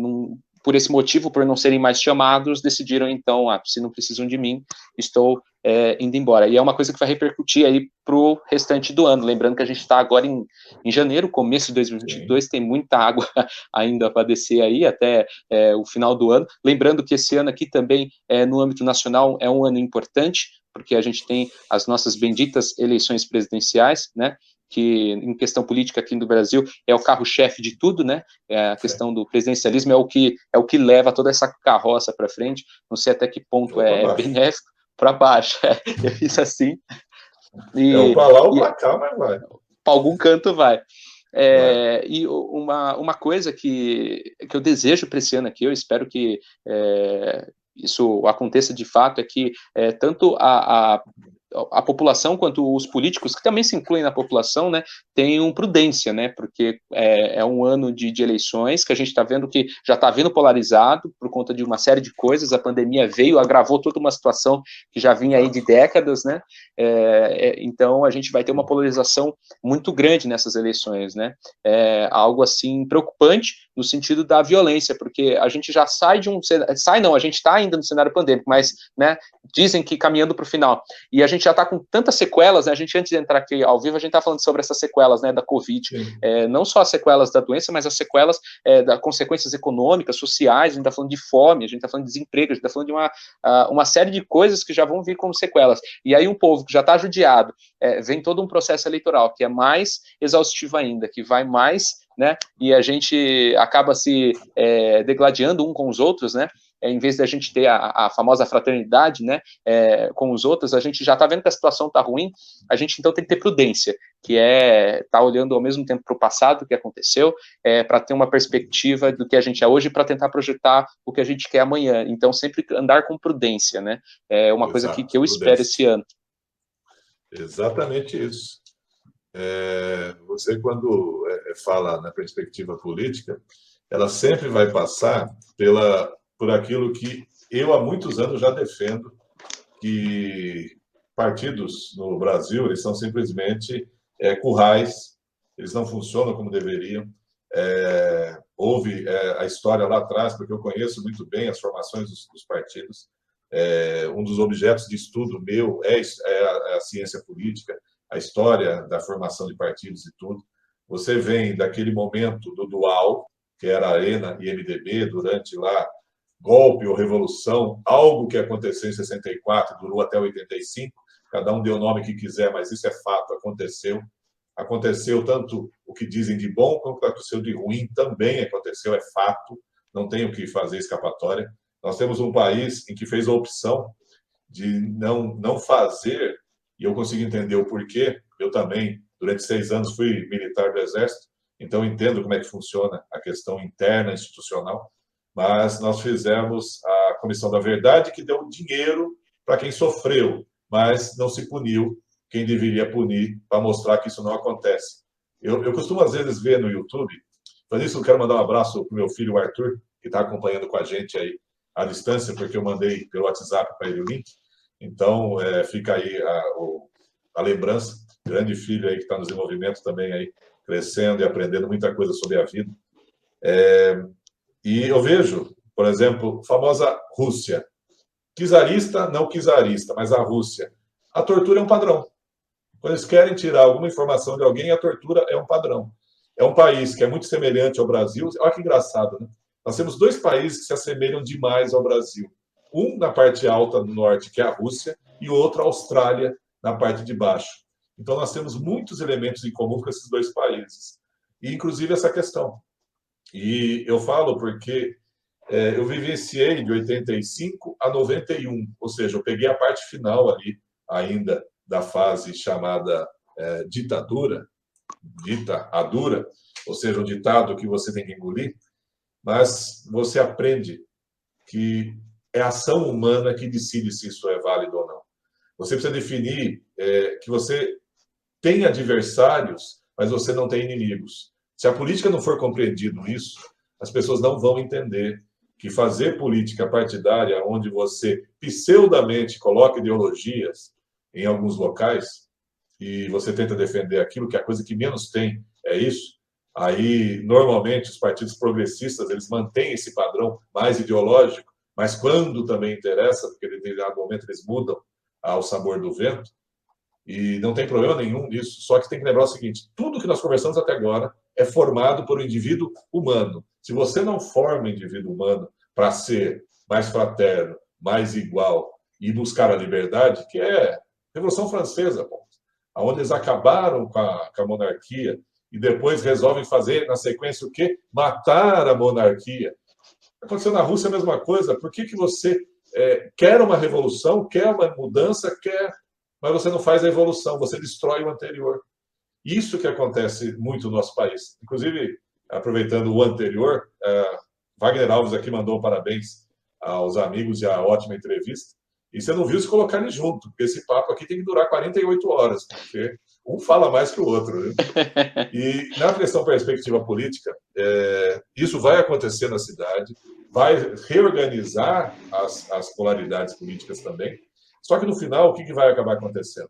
por esse motivo, por não serem mais chamados, decidiram então, se não precisam de mim, estou indo embora. E é uma coisa que vai repercutir aí para o restante do ano, lembrando que a gente está agora em janeiro, começo de 2022, tem muita água ainda para descer aí até o final do ano, lembrando que esse ano aqui também, no âmbito nacional, é um ano importante, porque a gente tem as nossas benditas eleições presidenciais, né, que em questão política aqui no Brasil é o carro-chefe de tudo, né? A questão do presidencialismo é o que leva toda essa carroça para frente. Não sei até que ponto é benéfico, para baixo. Eu fiz assim. O para lá ou para cá, mas vai. Para algum canto vai. E uma coisa que eu desejo para esse ano aqui, eu espero que isso aconteça de fato, é que tanto a população quanto os políticos, que também se incluem na população, né, tenham prudência, né, porque é um ano de eleições que a gente está vendo que já está vindo polarizado por conta de uma série de coisas. A pandemia veio, agravou toda uma situação que já vinha aí de décadas, né, então a gente vai ter uma polarização muito grande nessas eleições, né, algo assim preocupante no sentido da violência, porque a gente já sai de a gente está ainda no cenário pandêmico, mas, né, dizem que caminhando para o final, e a gente já está com tantas sequelas, né, a gente, antes de entrar aqui ao vivo, a gente está falando sobre essas sequelas, né, da Covid, não só as sequelas da doença, mas as sequelas das consequências econômicas, sociais, a gente está falando de fome, a gente está falando de desemprego, a gente está falando de uma série de coisas que já vão vir como sequelas, e aí um povo que já está judiado, vem todo um processo eleitoral, que é mais exaustivo ainda, que vai mais, né, e a gente acaba se degladiando um com os outros, né, em vez da gente ter a famosa fraternidade, né, com os outros, a gente já está vendo que a situação está ruim, a gente então tem que ter prudência, que tá olhando ao mesmo tempo para o passado, que aconteceu, para ter uma perspectiva do que a gente é hoje, para tentar projetar o que a gente quer amanhã. Então, sempre andar com prudência, né, é uma coisa que eu espero esse ano. Exatamente isso. Você, quando fala na perspectiva política, ela sempre vai passar por aquilo que eu há muitos anos já defendo, que partidos no Brasil, eles são simplesmente currais, eles não funcionam como deveriam. Houve a história lá atrás, porque eu conheço muito bem as formações dos partidos. Um dos objetos de estudo meu é a ciência política, a história da formação de partidos e tudo. Você vem daquele momento do dual, que era Arena e MDB, durante lá golpe ou revolução, algo que aconteceu em 64, durou até 85, cada um deu o nome que quiser, mas isso é fato, aconteceu. Aconteceu tanto o que dizem de bom, quanto o que aconteceu de ruim, também aconteceu, é fato, não tem o que fazer escapatória. Nós temos um país em que fez a opção de não fazer, e eu consigo entender o porquê. Eu também, durante 6 anos, fui militar do Exército, então entendo como é que funciona a questão interna, institucional, mas nós fizemos a Comissão da Verdade, que deu dinheiro para quem sofreu, mas não se puniu quem deveria punir, para mostrar que isso não acontece. Eu costumo, às vezes, ver no YouTube, por isso eu quero mandar um abraço para o meu filho, o Arthur, que está acompanhando com a gente aí à distância, porque eu mandei pelo WhatsApp para ele o link. Então, fica aí a lembrança, grande filho aí que está no desenvolvimento também aí, crescendo e aprendendo muita coisa sobre a vida. E eu vejo, por exemplo, a famosa Rússia. Czarista, não czarista, mas a Rússia. A tortura é um padrão. Quando eles querem tirar alguma informação de alguém, a tortura é um padrão. É um país que é muito semelhante ao Brasil. Olha que engraçado, né? Nós temos 2 países que se assemelham demais ao Brasil. Um na parte alta do norte, que é a Rússia, e o outro a Austrália, na parte de baixo. Então, nós temos muitos elementos em comum com esses 2 países. E, inclusive, essa questão. E eu falo porque eu vivenciei de 85 a 91, ou seja, eu peguei a parte final ali, ainda, da fase chamada ditadura, dita a dura, ou seja, o ditado que você tem que engolir, mas você aprende que é a ação humana que decide se isso é válido ou não. Você precisa definir que você tem adversários, mas você não tem inimigos. Se a política não for compreendido isso, as pessoas não vão entender que fazer política partidária, onde você pseudamente coloca ideologias em alguns locais, e você tenta defender aquilo, que a coisa que menos tem é isso, aí, normalmente, os partidos progressistas, eles mantêm esse padrão mais ideológico, mas quando também interessa, porque em determinado momento eles mudam ao sabor do vento, e não tem problema nenhum nisso, só que tem que lembrar o seguinte, tudo que nós conversamos até agora é formado por um indivíduo humano. Se você não forma o indivíduo humano para ser mais fraterno, mais igual e buscar a liberdade, que é a Revolução Francesa, onde eles acabaram com a monarquia e depois resolvem fazer, na sequência, o quê? Matar a monarquia. Aconteceu na Rússia a mesma coisa. Por que você quer uma revolução, quer uma mudança, mas você não faz a evolução, você destrói o anterior. Isso que acontece muito no nosso país. Inclusive, aproveitando o anterior, Wagner Alves aqui mandou parabéns aos amigos e a ótima entrevista. E você não viu se colocar ele junto, porque esse papo aqui tem que durar 48 horas, porque um fala mais que o outro. Né? E na questão perspectiva política, isso vai acontecer na cidade, vai reorganizar as polaridades políticas também. Só que no final, o que vai acabar acontecendo?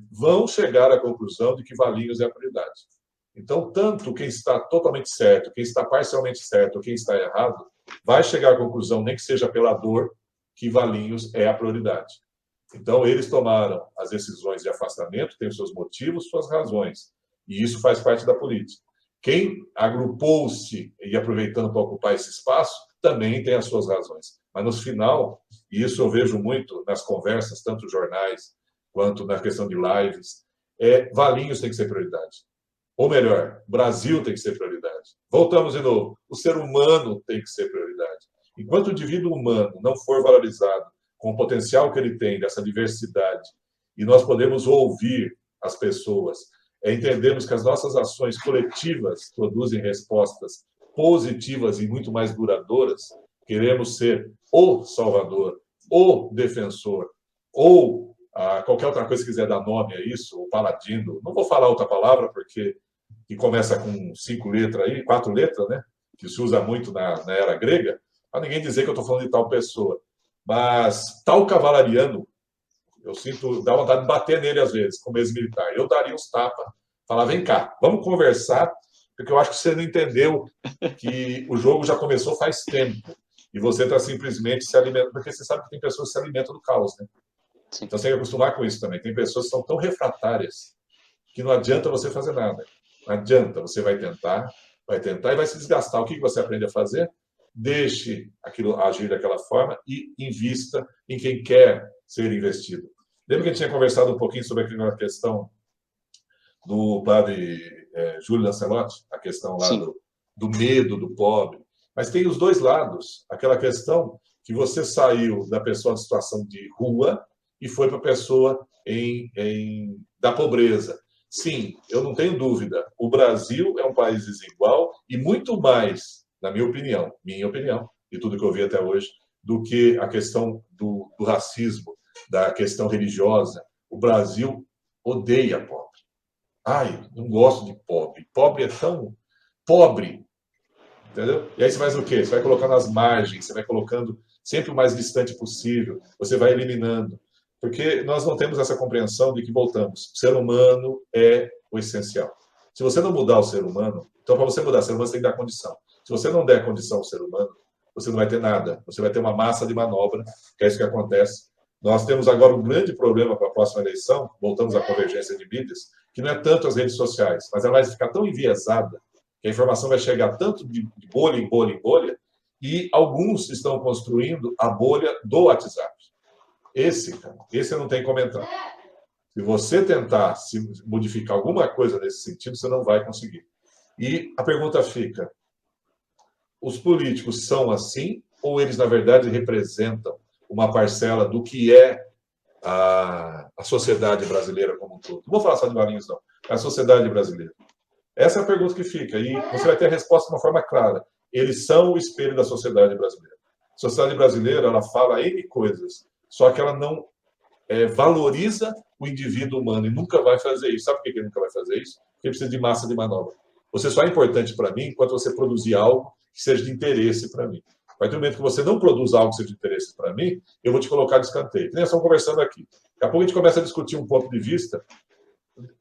Vão chegar à conclusão de que Valinhos é a prioridade. Então, tanto quem está totalmente certo, quem está parcialmente certo, quem está errado, vai chegar à conclusão, nem que seja pela dor, que Valinhos é a prioridade. Então, eles tomaram as decisões de afastamento, têm os seus motivos, suas razões, e isso faz parte da política. Quem agrupou-se e aproveitando para ocupar esse espaço, também tem as suas razões. Mas, no final, e isso eu vejo muito nas conversas, tanto jornais, quanto na questão de lives, Valinhos tem que ser prioridade. Ou melhor, Brasil tem que ser prioridade. Voltamos de novo, o ser humano tem que ser prioridade. Enquanto o indivíduo humano não for valorizado com o potencial que ele tem, dessa diversidade, e nós podemos ouvir as pessoas, entendermos que as nossas ações coletivas produzem respostas positivas e muito mais duradouras, queremos ser o salvador, o defensor, ou qualquer outra coisa que quiser dar nome a isso, o paladino, não vou falar outra palavra, porque que começa com 5 letras aí, 4 letras, né? Que se usa muito na era grega, para ninguém dizer que eu estou falando de tal pessoa. Mas tal cavalariano, eu sinto, dá vontade de bater nele às vezes, como ex-militar. Eu daria uns tapas, falar, vem cá, vamos conversar, porque eu acho que você não entendeu que o jogo já começou faz tempo. E você está simplesmente se alimentando, porque você sabe que tem pessoas que se alimentam do caos, né? Sim. Então você tem que acostumar com isso também. Tem pessoas que são tão refratárias que não adianta você fazer nada. Não adianta, você vai tentar e vai se desgastar. O que você aprende a fazer? Deixe aquilo agir daquela forma e invista em quem quer ser investido. Lembra que a gente tinha conversado um pouquinho sobre aquela questão do padre Júlio Lancelotti, a questão lá do medo do pobre. Mas tem os dois lados. Aquela questão que você saiu da pessoa de situação de rua e foi para a pessoa da pobreza. Sim, eu não tenho dúvida. O Brasil é um país desigual e muito mais, na minha opinião, e tudo que eu vi até hoje, do que a questão do racismo, da questão religiosa. O Brasil odeia pobre. Ai, não gosto de pobre. Pobre é tão pobre. Entendeu? E aí você faz o quê? Você vai colocando as margens, você vai colocando sempre o mais distante possível, você vai eliminando. Porque nós não temos essa compreensão de que, voltamos, o ser humano é o essencial. Se você não mudar o ser humano, então para você mudar o ser humano, você tem que dar condição. Se você não der condição ao ser humano, você não vai ter nada. Você vai ter uma massa de manobra, que é isso que acontece. Nós temos agora um grande problema para a próxima eleição, voltamos à convergência de mídias, que não é tanto as redes sociais, mas ela vai ficar tão enviesada, que a informação vai chegar tanto de bolha em bolha em bolha, e alguns estão construindo a bolha do WhatsApp. Esse eu não tenho comentário. Se você tentar modificar alguma coisa nesse sentido, você não vai conseguir. E a pergunta fica, os políticos são assim, ou eles, na verdade, representam uma parcela do que é a sociedade brasileira como um todo? Não vou falar só de Valinhos, não. É a sociedade brasileira. Essa é a pergunta que fica. E você vai ter a resposta de uma forma clara. Eles são o espelho da sociedade brasileira. A sociedade brasileira, ela fala N coisas, só que ela não valoriza o indivíduo humano e nunca vai fazer isso. Sabe por que ele nunca vai fazer isso? Porque ele precisa de massa de manobra. Você só é importante para mim enquanto você produzir algo que seja de interesse para mim. A partir do momento que você não produz algo que seja de interesse para mim, eu vou te colocar de escanteio. Nós estamos conversando aqui. Daqui a pouco a gente começa a discutir um ponto de vista,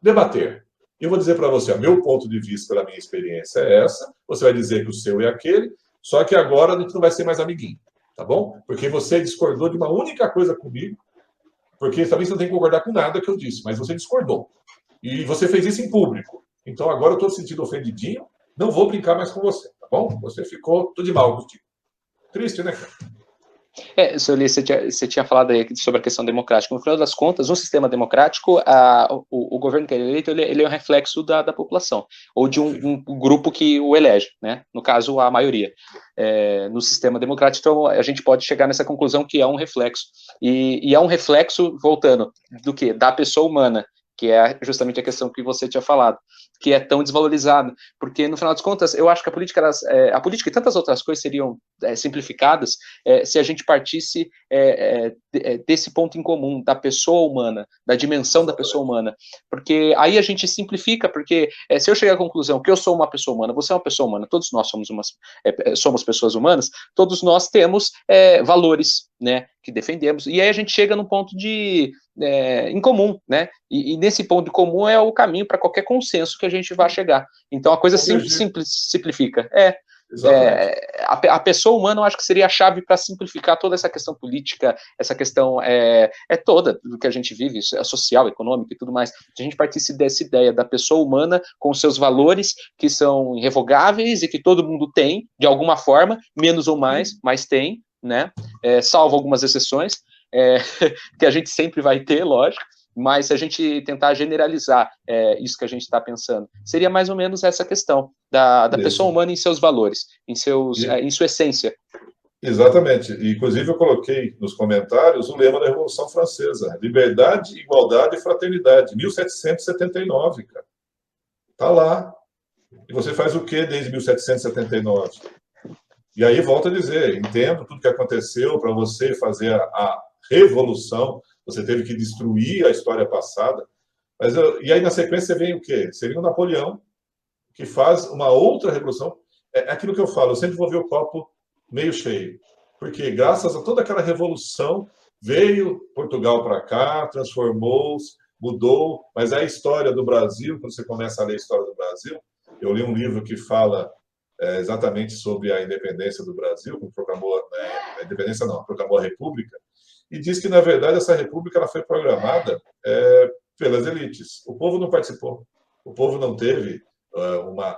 debater. Eu vou dizer para você, meu ponto de vista, pela minha experiência, é essa. Você vai dizer que o seu é aquele, só que agora a gente não vai ser mais amiguinho, tá bom? Porque você discordou de uma única coisa comigo, porque talvez você não tenha que concordar com nada que eu disse, mas você discordou. E você fez isso em público. Então agora eu estou me sentindo ofendidinho, não vou brincar mais com você, tá bom? Você ficou tudo de mal contigo. Triste, né, cara? Seu Lee, você tinha falado aí sobre a questão democrática. No final das contas, no sistema democrático, o governo que é eleito, ele é um reflexo da população, ou de um grupo que o elege, né? No caso, a maioria. No sistema democrático, então, a gente pode chegar nessa conclusão que é um reflexo. E é um reflexo, voltando, do quê? Da pessoa humana. que é justamente a questão que você tinha falado, que é tão desvalorizado, porque no final das contas, eu acho que a política e tantas outras coisas seriam simplificadas se a gente partisse desse ponto em comum, da pessoa humana, da dimensão da pessoa humana, porque aí a gente simplifica, porque se eu chegar à conclusão que eu sou uma pessoa humana, você é uma pessoa humana, todos nós somos pessoas humanas, todos nós temos valores, né, que defendemos, e aí a gente chega num ponto em comum, né, e nesse ponto em comum é o caminho para qualquer consenso que a gente vai chegar. Então a coisa simplifica. A pessoa humana eu acho que seria a chave para simplificar toda essa questão política, essa questão toda do que a gente vive, social, econômica e tudo mais. Se a gente partisse dessa ideia da pessoa humana com seus valores que são irrevogáveis e que todo mundo tem, de alguma forma, menos ou mais, mas tem, né? Salvo algumas exceções, que a gente sempre vai ter, lógico, mas se a gente tentar generalizar isso que a gente está pensando, seria mais ou menos essa questão da pessoa humana em seus valores, em sua essência. Exatamente. Inclusive, eu coloquei nos comentários o lema da Revolução Francesa: liberdade, igualdade e fraternidade, 1779, cara. Está lá. E você faz o quê desde 1779? E aí, volto a dizer, entendo tudo que aconteceu para você fazer a revolução, você teve que destruir a história passada, e aí, na sequência, vem o quê? Seria o Napoleão, que faz uma outra revolução. É aquilo que eu falo, eu sempre vou ver o copo meio cheio, porque graças a toda aquela revolução, veio Portugal para cá, transformou-se, mudou, mas a história do Brasil, quando você começa a ler a história do Brasil, eu li um livro que fala exatamente sobre a independência do Brasil, que proclamou, a independência não, proclamou a República, e diz que, na verdade, essa República ela foi programada pelas elites. O povo não participou, o povo não teve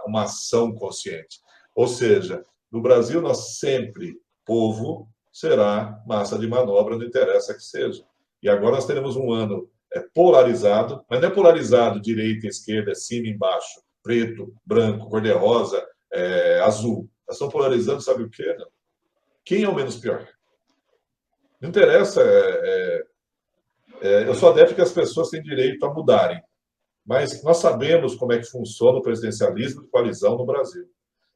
uma ação consciente. Ou seja, no Brasil, nós sempre, povo, será massa de manobra, não interessa que seja. E agora nós teremos um ano polarizado, mas não é polarizado direita e esquerda, cima e embaixo, preto, branco, cor-de-rosa, azul. Nós estamos polarizando, sabe o quê? Não? Quem é o menos pior? Não interessa. Eu sou adepto que as pessoas têm direito a mudarem, mas nós sabemos como é que funciona o presidencialismo de coalizão no Brasil.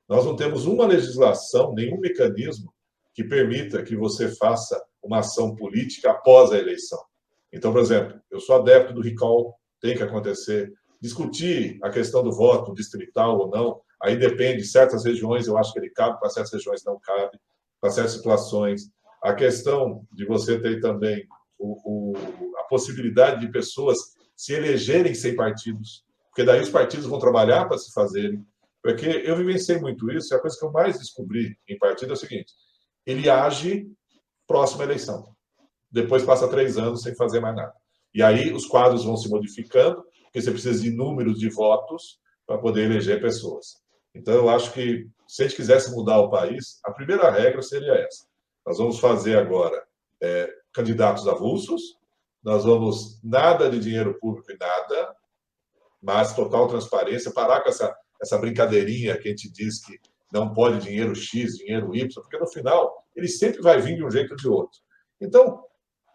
Nós não temos uma legislação, nenhum mecanismo que permita que você faça uma ação política após a eleição. Então, por exemplo, eu sou adepto do recall, tem que acontecer. Discutir a questão do voto distrital ou não, aí depende, certas regiões eu acho que ele cabe, para certas regiões não cabe, para certas situações. A questão de você ter também a possibilidade de pessoas se elegerem sem partidos, porque daí os partidos vão trabalhar para se fazerem. Porque eu vivenciei muito isso, e a coisa que eu mais descobri em partido é o seguinte: ele age próxima à eleição. Depois passa 3 anos sem fazer mais nada. E aí os quadros vão se modificando, porque você precisa de números de votos para poder eleger pessoas. Então, eu acho que, se a gente quisesse mudar o país, a primeira regra seria essa. Nós vamos fazer agora candidatos avulsos, nós vamos nada de dinheiro público e nada, mas total transparência, parar com essa brincadeirinha que a gente diz que não pode dinheiro X, dinheiro Y, porque no final ele sempre vai vir de um jeito ou de outro. Então,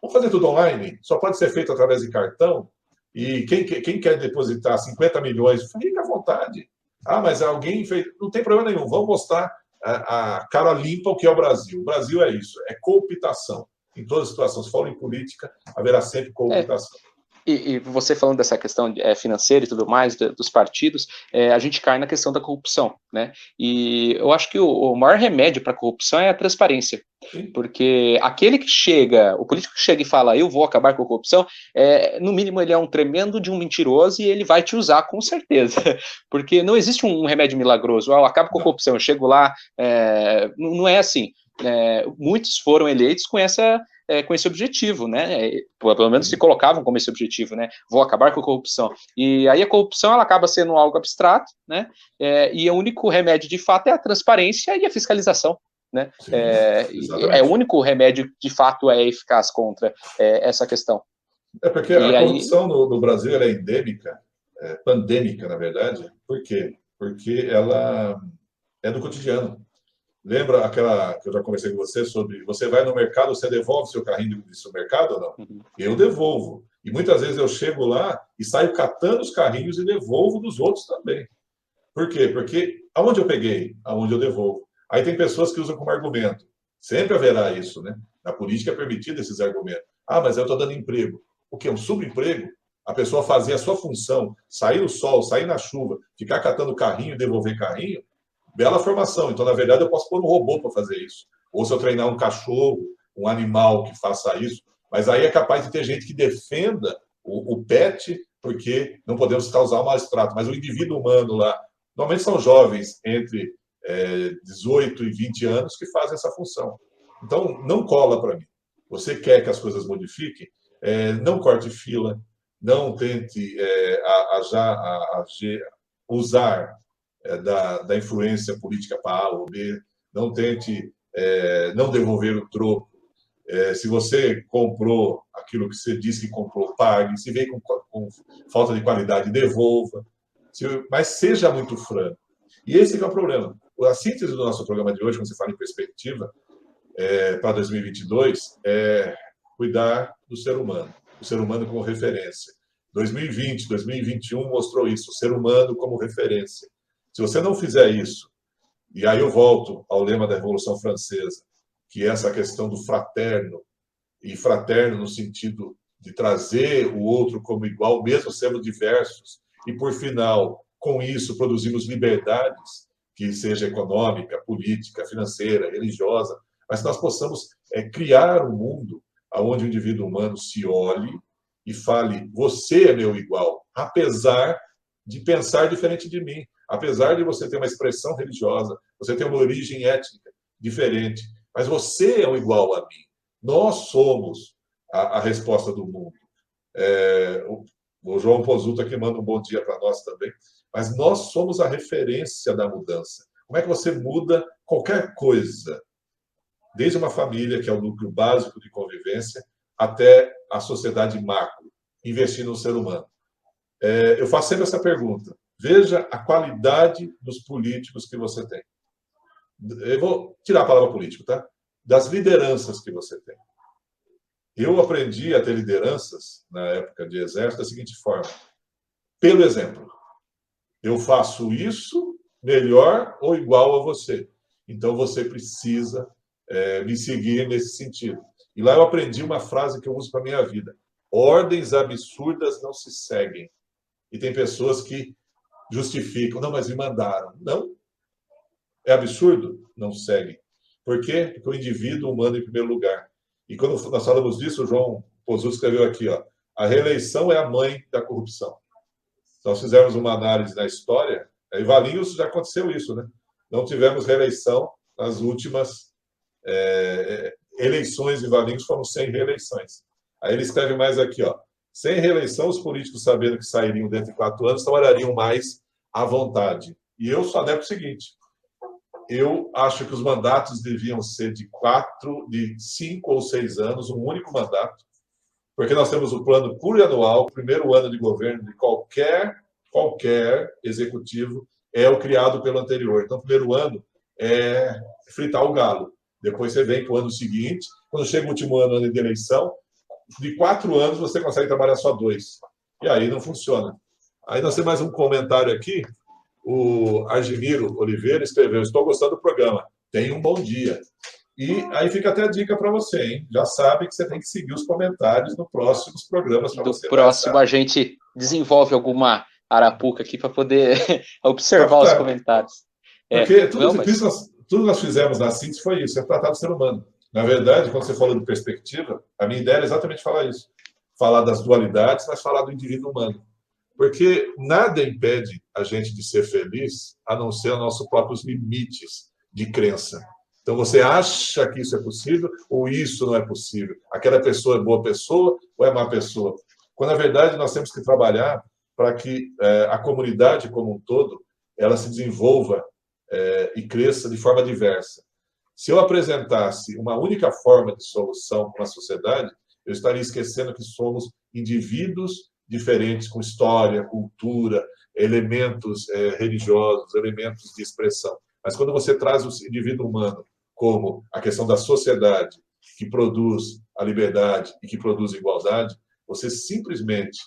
vamos fazer tudo online? Só pode ser feito através de cartão? E quem quer depositar 50 milhões, fica à vontade. Ah, mas alguém fez... Não tem problema nenhum, vamos mostrar a cara limpa o que é o Brasil. O Brasil é isso, é cooptação. Em todas as situações, se for em política, haverá sempre cooptação. E você falando dessa questão financeira e tudo mais, dos partidos, a gente cai na questão da corrupção, né? E eu acho que o maior remédio para a corrupção é a transparência. Sim. Porque o político que chega e fala, eu vou acabar com a corrupção, no mínimo ele é um tremendo de um mentiroso e ele vai te usar com certeza. Porque não existe um remédio milagroso, eu acabo com a corrupção, eu chego lá, não é assim. Muitos foram eleitos com esse objetivo, né? Pelo menos se colocavam como esse objetivo, né? Vou acabar com a corrupção. E aí a corrupção ela acaba sendo algo abstrato, né? E o único remédio de fato é a transparência e a fiscalização, né? Sim, o único remédio de fato eficaz contra essa questão. Porque a corrupção no Brasil ela é endêmica, pandêmica, na verdade. Por quê? Porque ela é do cotidiano. Lembra aquela que eu já conversei com você sobre você vai no mercado, você devolve seu carrinho de supermercado ou não? Uhum. Eu devolvo. E muitas vezes eu chego lá e saio catando os carrinhos e devolvo dos outros também. Por quê? Porque aonde eu peguei, aonde eu devolvo. Aí tem pessoas que usam como argumento. Sempre haverá isso, né? Na política é permitido esses argumentos. Ah, mas eu estou dando emprego. O quê? Um subemprego? A pessoa fazer a sua função, sair no sol, sair na chuva, ficar catando carrinho e devolver carrinho, bela formação. Então, na verdade, eu posso pôr um robô para fazer isso. Ou se eu treinar um cachorro, um animal que faça isso. Mas aí é capaz de ter gente que defenda o pet, porque não podemos causar um mal-trato. Mas o indivíduo humano lá, normalmente são jovens entre 18 e 20 anos que fazem essa função. Então, não cola para mim. Você quer que as coisas modifiquem? Não corte fila, não tente usar da influência política para A ou B, não tente não devolver o troco. Se você comprou aquilo que você disse que comprou, pague. Se veio com falta de qualidade, devolva. Mas seja muito franco. E esse que é o problema. A síntese do nosso programa de hoje, quando você fala em perspectiva para 2022, é cuidar do ser humano. O ser humano como referência. 2020, 2021 mostrou isso. O ser humano como referência. Se você não fizer isso, e aí eu volto ao lema da Revolução Francesa, que é essa questão do fraterno, e fraterno no sentido de trazer o outro como igual, mesmo sendo diversos, e por final, com isso, produzimos liberdades, que seja econômica, política, financeira, religiosa, mas que nós possamos criar um mundo onde o indivíduo humano se olhe e fale, você é meu igual, apesar de pensar diferente de mim, apesar de você ter uma expressão religiosa, você ter uma origem étnica diferente, mas você é um igual a mim. Nós somos a resposta do mundo. O João Pozuto aqui manda um bom dia para nós também. Mas nós somos a referência da mudança. Como é que você muda qualquer coisa? Desde uma família, que é o núcleo básico de convivência, até a sociedade macro, investindo no ser humano. Eu faço sempre essa pergunta. Veja a qualidade dos políticos que você tem. Eu vou tirar a palavra político, tá? Das lideranças que você tem. Eu aprendi a ter lideranças, na época de exército, da seguinte forma. Pelo exemplo. Eu faço isso melhor ou igual a você. Então, você precisa me seguir nesse sentido. E lá eu aprendi uma frase que eu uso para a minha vida. Ordens absurdas não se seguem. E tem pessoas que justificam. Não, mas me mandaram. Não. É absurdo? Não segue. Por quê? Porque o indivíduo humano em primeiro lugar. E quando nós falamos disso, o João Pozuto escreveu aqui, ó, a reeleição é a mãe da corrupção. Nós fizemos uma análise na história, em Valinhos já aconteceu isso, né? Não tivemos reeleição nas últimas eleições de Valinhos, foram 100 reeleições. Aí ele escreve mais aqui, ó, sem reeleição, os políticos, sabendo que sairiam dentro de 4 anos, trabalhariam mais à vontade. E eu só adepto o seguinte, eu acho que os mandatos deviam ser de 5 ou 6 anos, um único mandato, porque nós temos o plano plurianual, o primeiro ano de governo de qualquer executivo é o criado pelo anterior. Então, o primeiro ano é fritar o galo. Depois você vem para o ano seguinte, quando chega o último ano de eleição, de 4 anos você consegue trabalhar só 2. E aí não funciona. Aí nós temos mais um comentário aqui. O Argimiro Oliveira escreveu, estou gostando do programa, tenha um bom dia. E aí fica até a dica para você, hein? Já sabe que você tem que seguir os comentários nos próximos programas. Do próximo a gente desenvolve alguma arapuca aqui para poder observar os comentários. Porque tudo que nós fizemos na síntese foi isso, é tratar do ser humano. Na verdade, quando você falou de perspectiva, a minha ideia era exatamente falar isso. Falar das dualidades, mas falar do indivíduo humano. Porque nada impede a gente de ser feliz, a não ser os nossos próprios limites de crença. Então, você acha que isso é possível ou isso não é possível? Aquela pessoa é boa pessoa ou é má pessoa? Quando, na verdade, nós temos que trabalhar para que a comunidade como um todo ela se desenvolva e cresça de forma diversa. Se eu apresentasse uma única forma de solução para a sociedade, eu estaria esquecendo que somos indivíduos diferentes, com história, cultura, elementos religiosos, elementos de expressão. Mas quando você traz o indivíduo humano como a questão da sociedade que produz a liberdade e que produz a igualdade, você simplesmente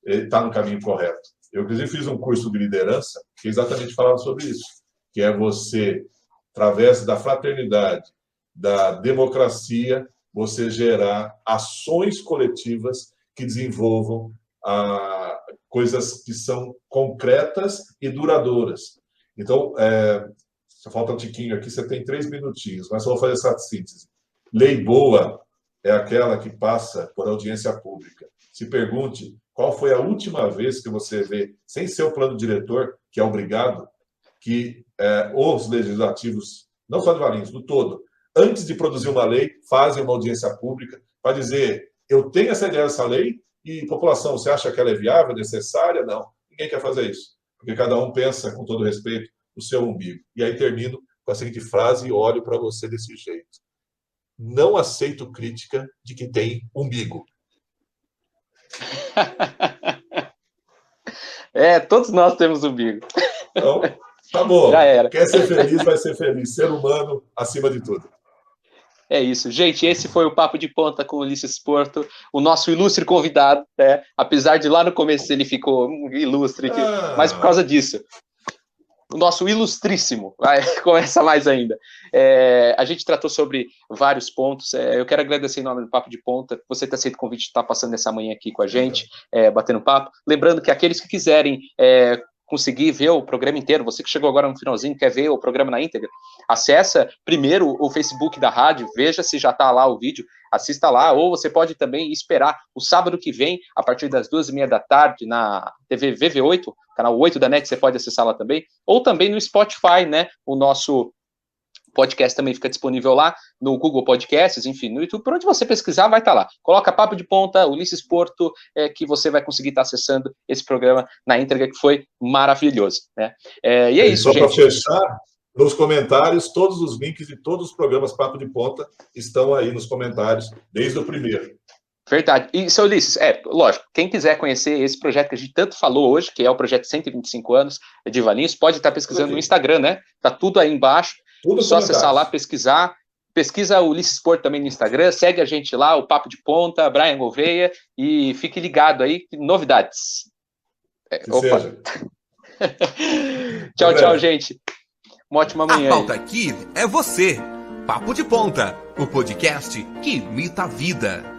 está no caminho correto. Eu, inclusive, fiz um curso de liderança que exatamente falava sobre isso, que é você, através da fraternidade, da democracia, você gerar ações coletivas que desenvolvam coisas que são concretas e duradouras. Então, só falta um tiquinho aqui, você tem 3 minutinhos, mas só vou fazer essa síntese. Lei boa é aquela que passa por audiência pública. Se pergunte qual foi a última vez que você vê, sem ser o plano diretor, que é obrigado, que os legislativos, não só de Valinhos, do todo, antes de produzir uma lei, fazem uma audiência pública para dizer, eu tenho essa ideia dessa lei e, população, você acha que ela é viável, necessária? Não. Ninguém quer fazer isso. Porque cada um pensa, com todo respeito, no seu umbigo. E aí termino com a seguinte frase e olho para você desse jeito. Não aceito crítica de quem tem umbigo. Todos nós temos umbigo. Então, tá bom. Já era. Quer ser feliz, vai ser feliz. Ser humano, acima de tudo. É isso. Gente, esse foi o Papo de Ponta com o Ulisses Porto, o nosso ilustre convidado, né? Apesar de lá no começo ele ficou ilustre, mas por causa disso. O nosso ilustríssimo, começa mais ainda. A gente tratou sobre vários pontos. Eu quero agradecer em nome do Papo de Ponta, você ter aceito o convite de estar passando essa manhã aqui com a gente, batendo papo. Lembrando que aqueles que quiserem conseguir ver o programa inteiro, você que chegou agora no finalzinho, quer ver o programa na íntegra, acessa primeiro o Facebook da rádio, veja se já está lá o vídeo, assista lá, ou você pode também esperar o sábado que vem, a partir das 2h30 da tarde, na TV VV8, canal 8 da NET, você pode acessar lá também, ou também no Spotify, né, o nosso podcast também fica disponível lá, no Google Podcasts, enfim, no YouTube, por onde você pesquisar, vai estar lá. Coloca Papo de Ponta, Ulisses Porto, que você vai conseguir estar acessando esse programa na íntegra, que foi maravilhoso, né? E é isso, só gente. Só para fechar, nos comentários, todos os links de todos os programas Papo de Ponta estão aí nos comentários, desde o primeiro. Verdade. E, seu Ulisses, lógico, quem quiser conhecer esse projeto que a gente tanto falou hoje, que é o projeto 125 anos de Valinhos, pode estar pesquisando no Instagram, né? Tá tudo aí embaixo. Tudo só acessar lá, pesquisar. Pesquisa o Ulisses Porto também no Instagram, segue a gente lá, o Papo de Ponta, Brian Gouveia, e fique ligado aí, novidades. Opa. Tchau, tchau, gente. Uma ótima manhã. A pauta aqui é você. Papo de Ponta, o podcast que imita a vida.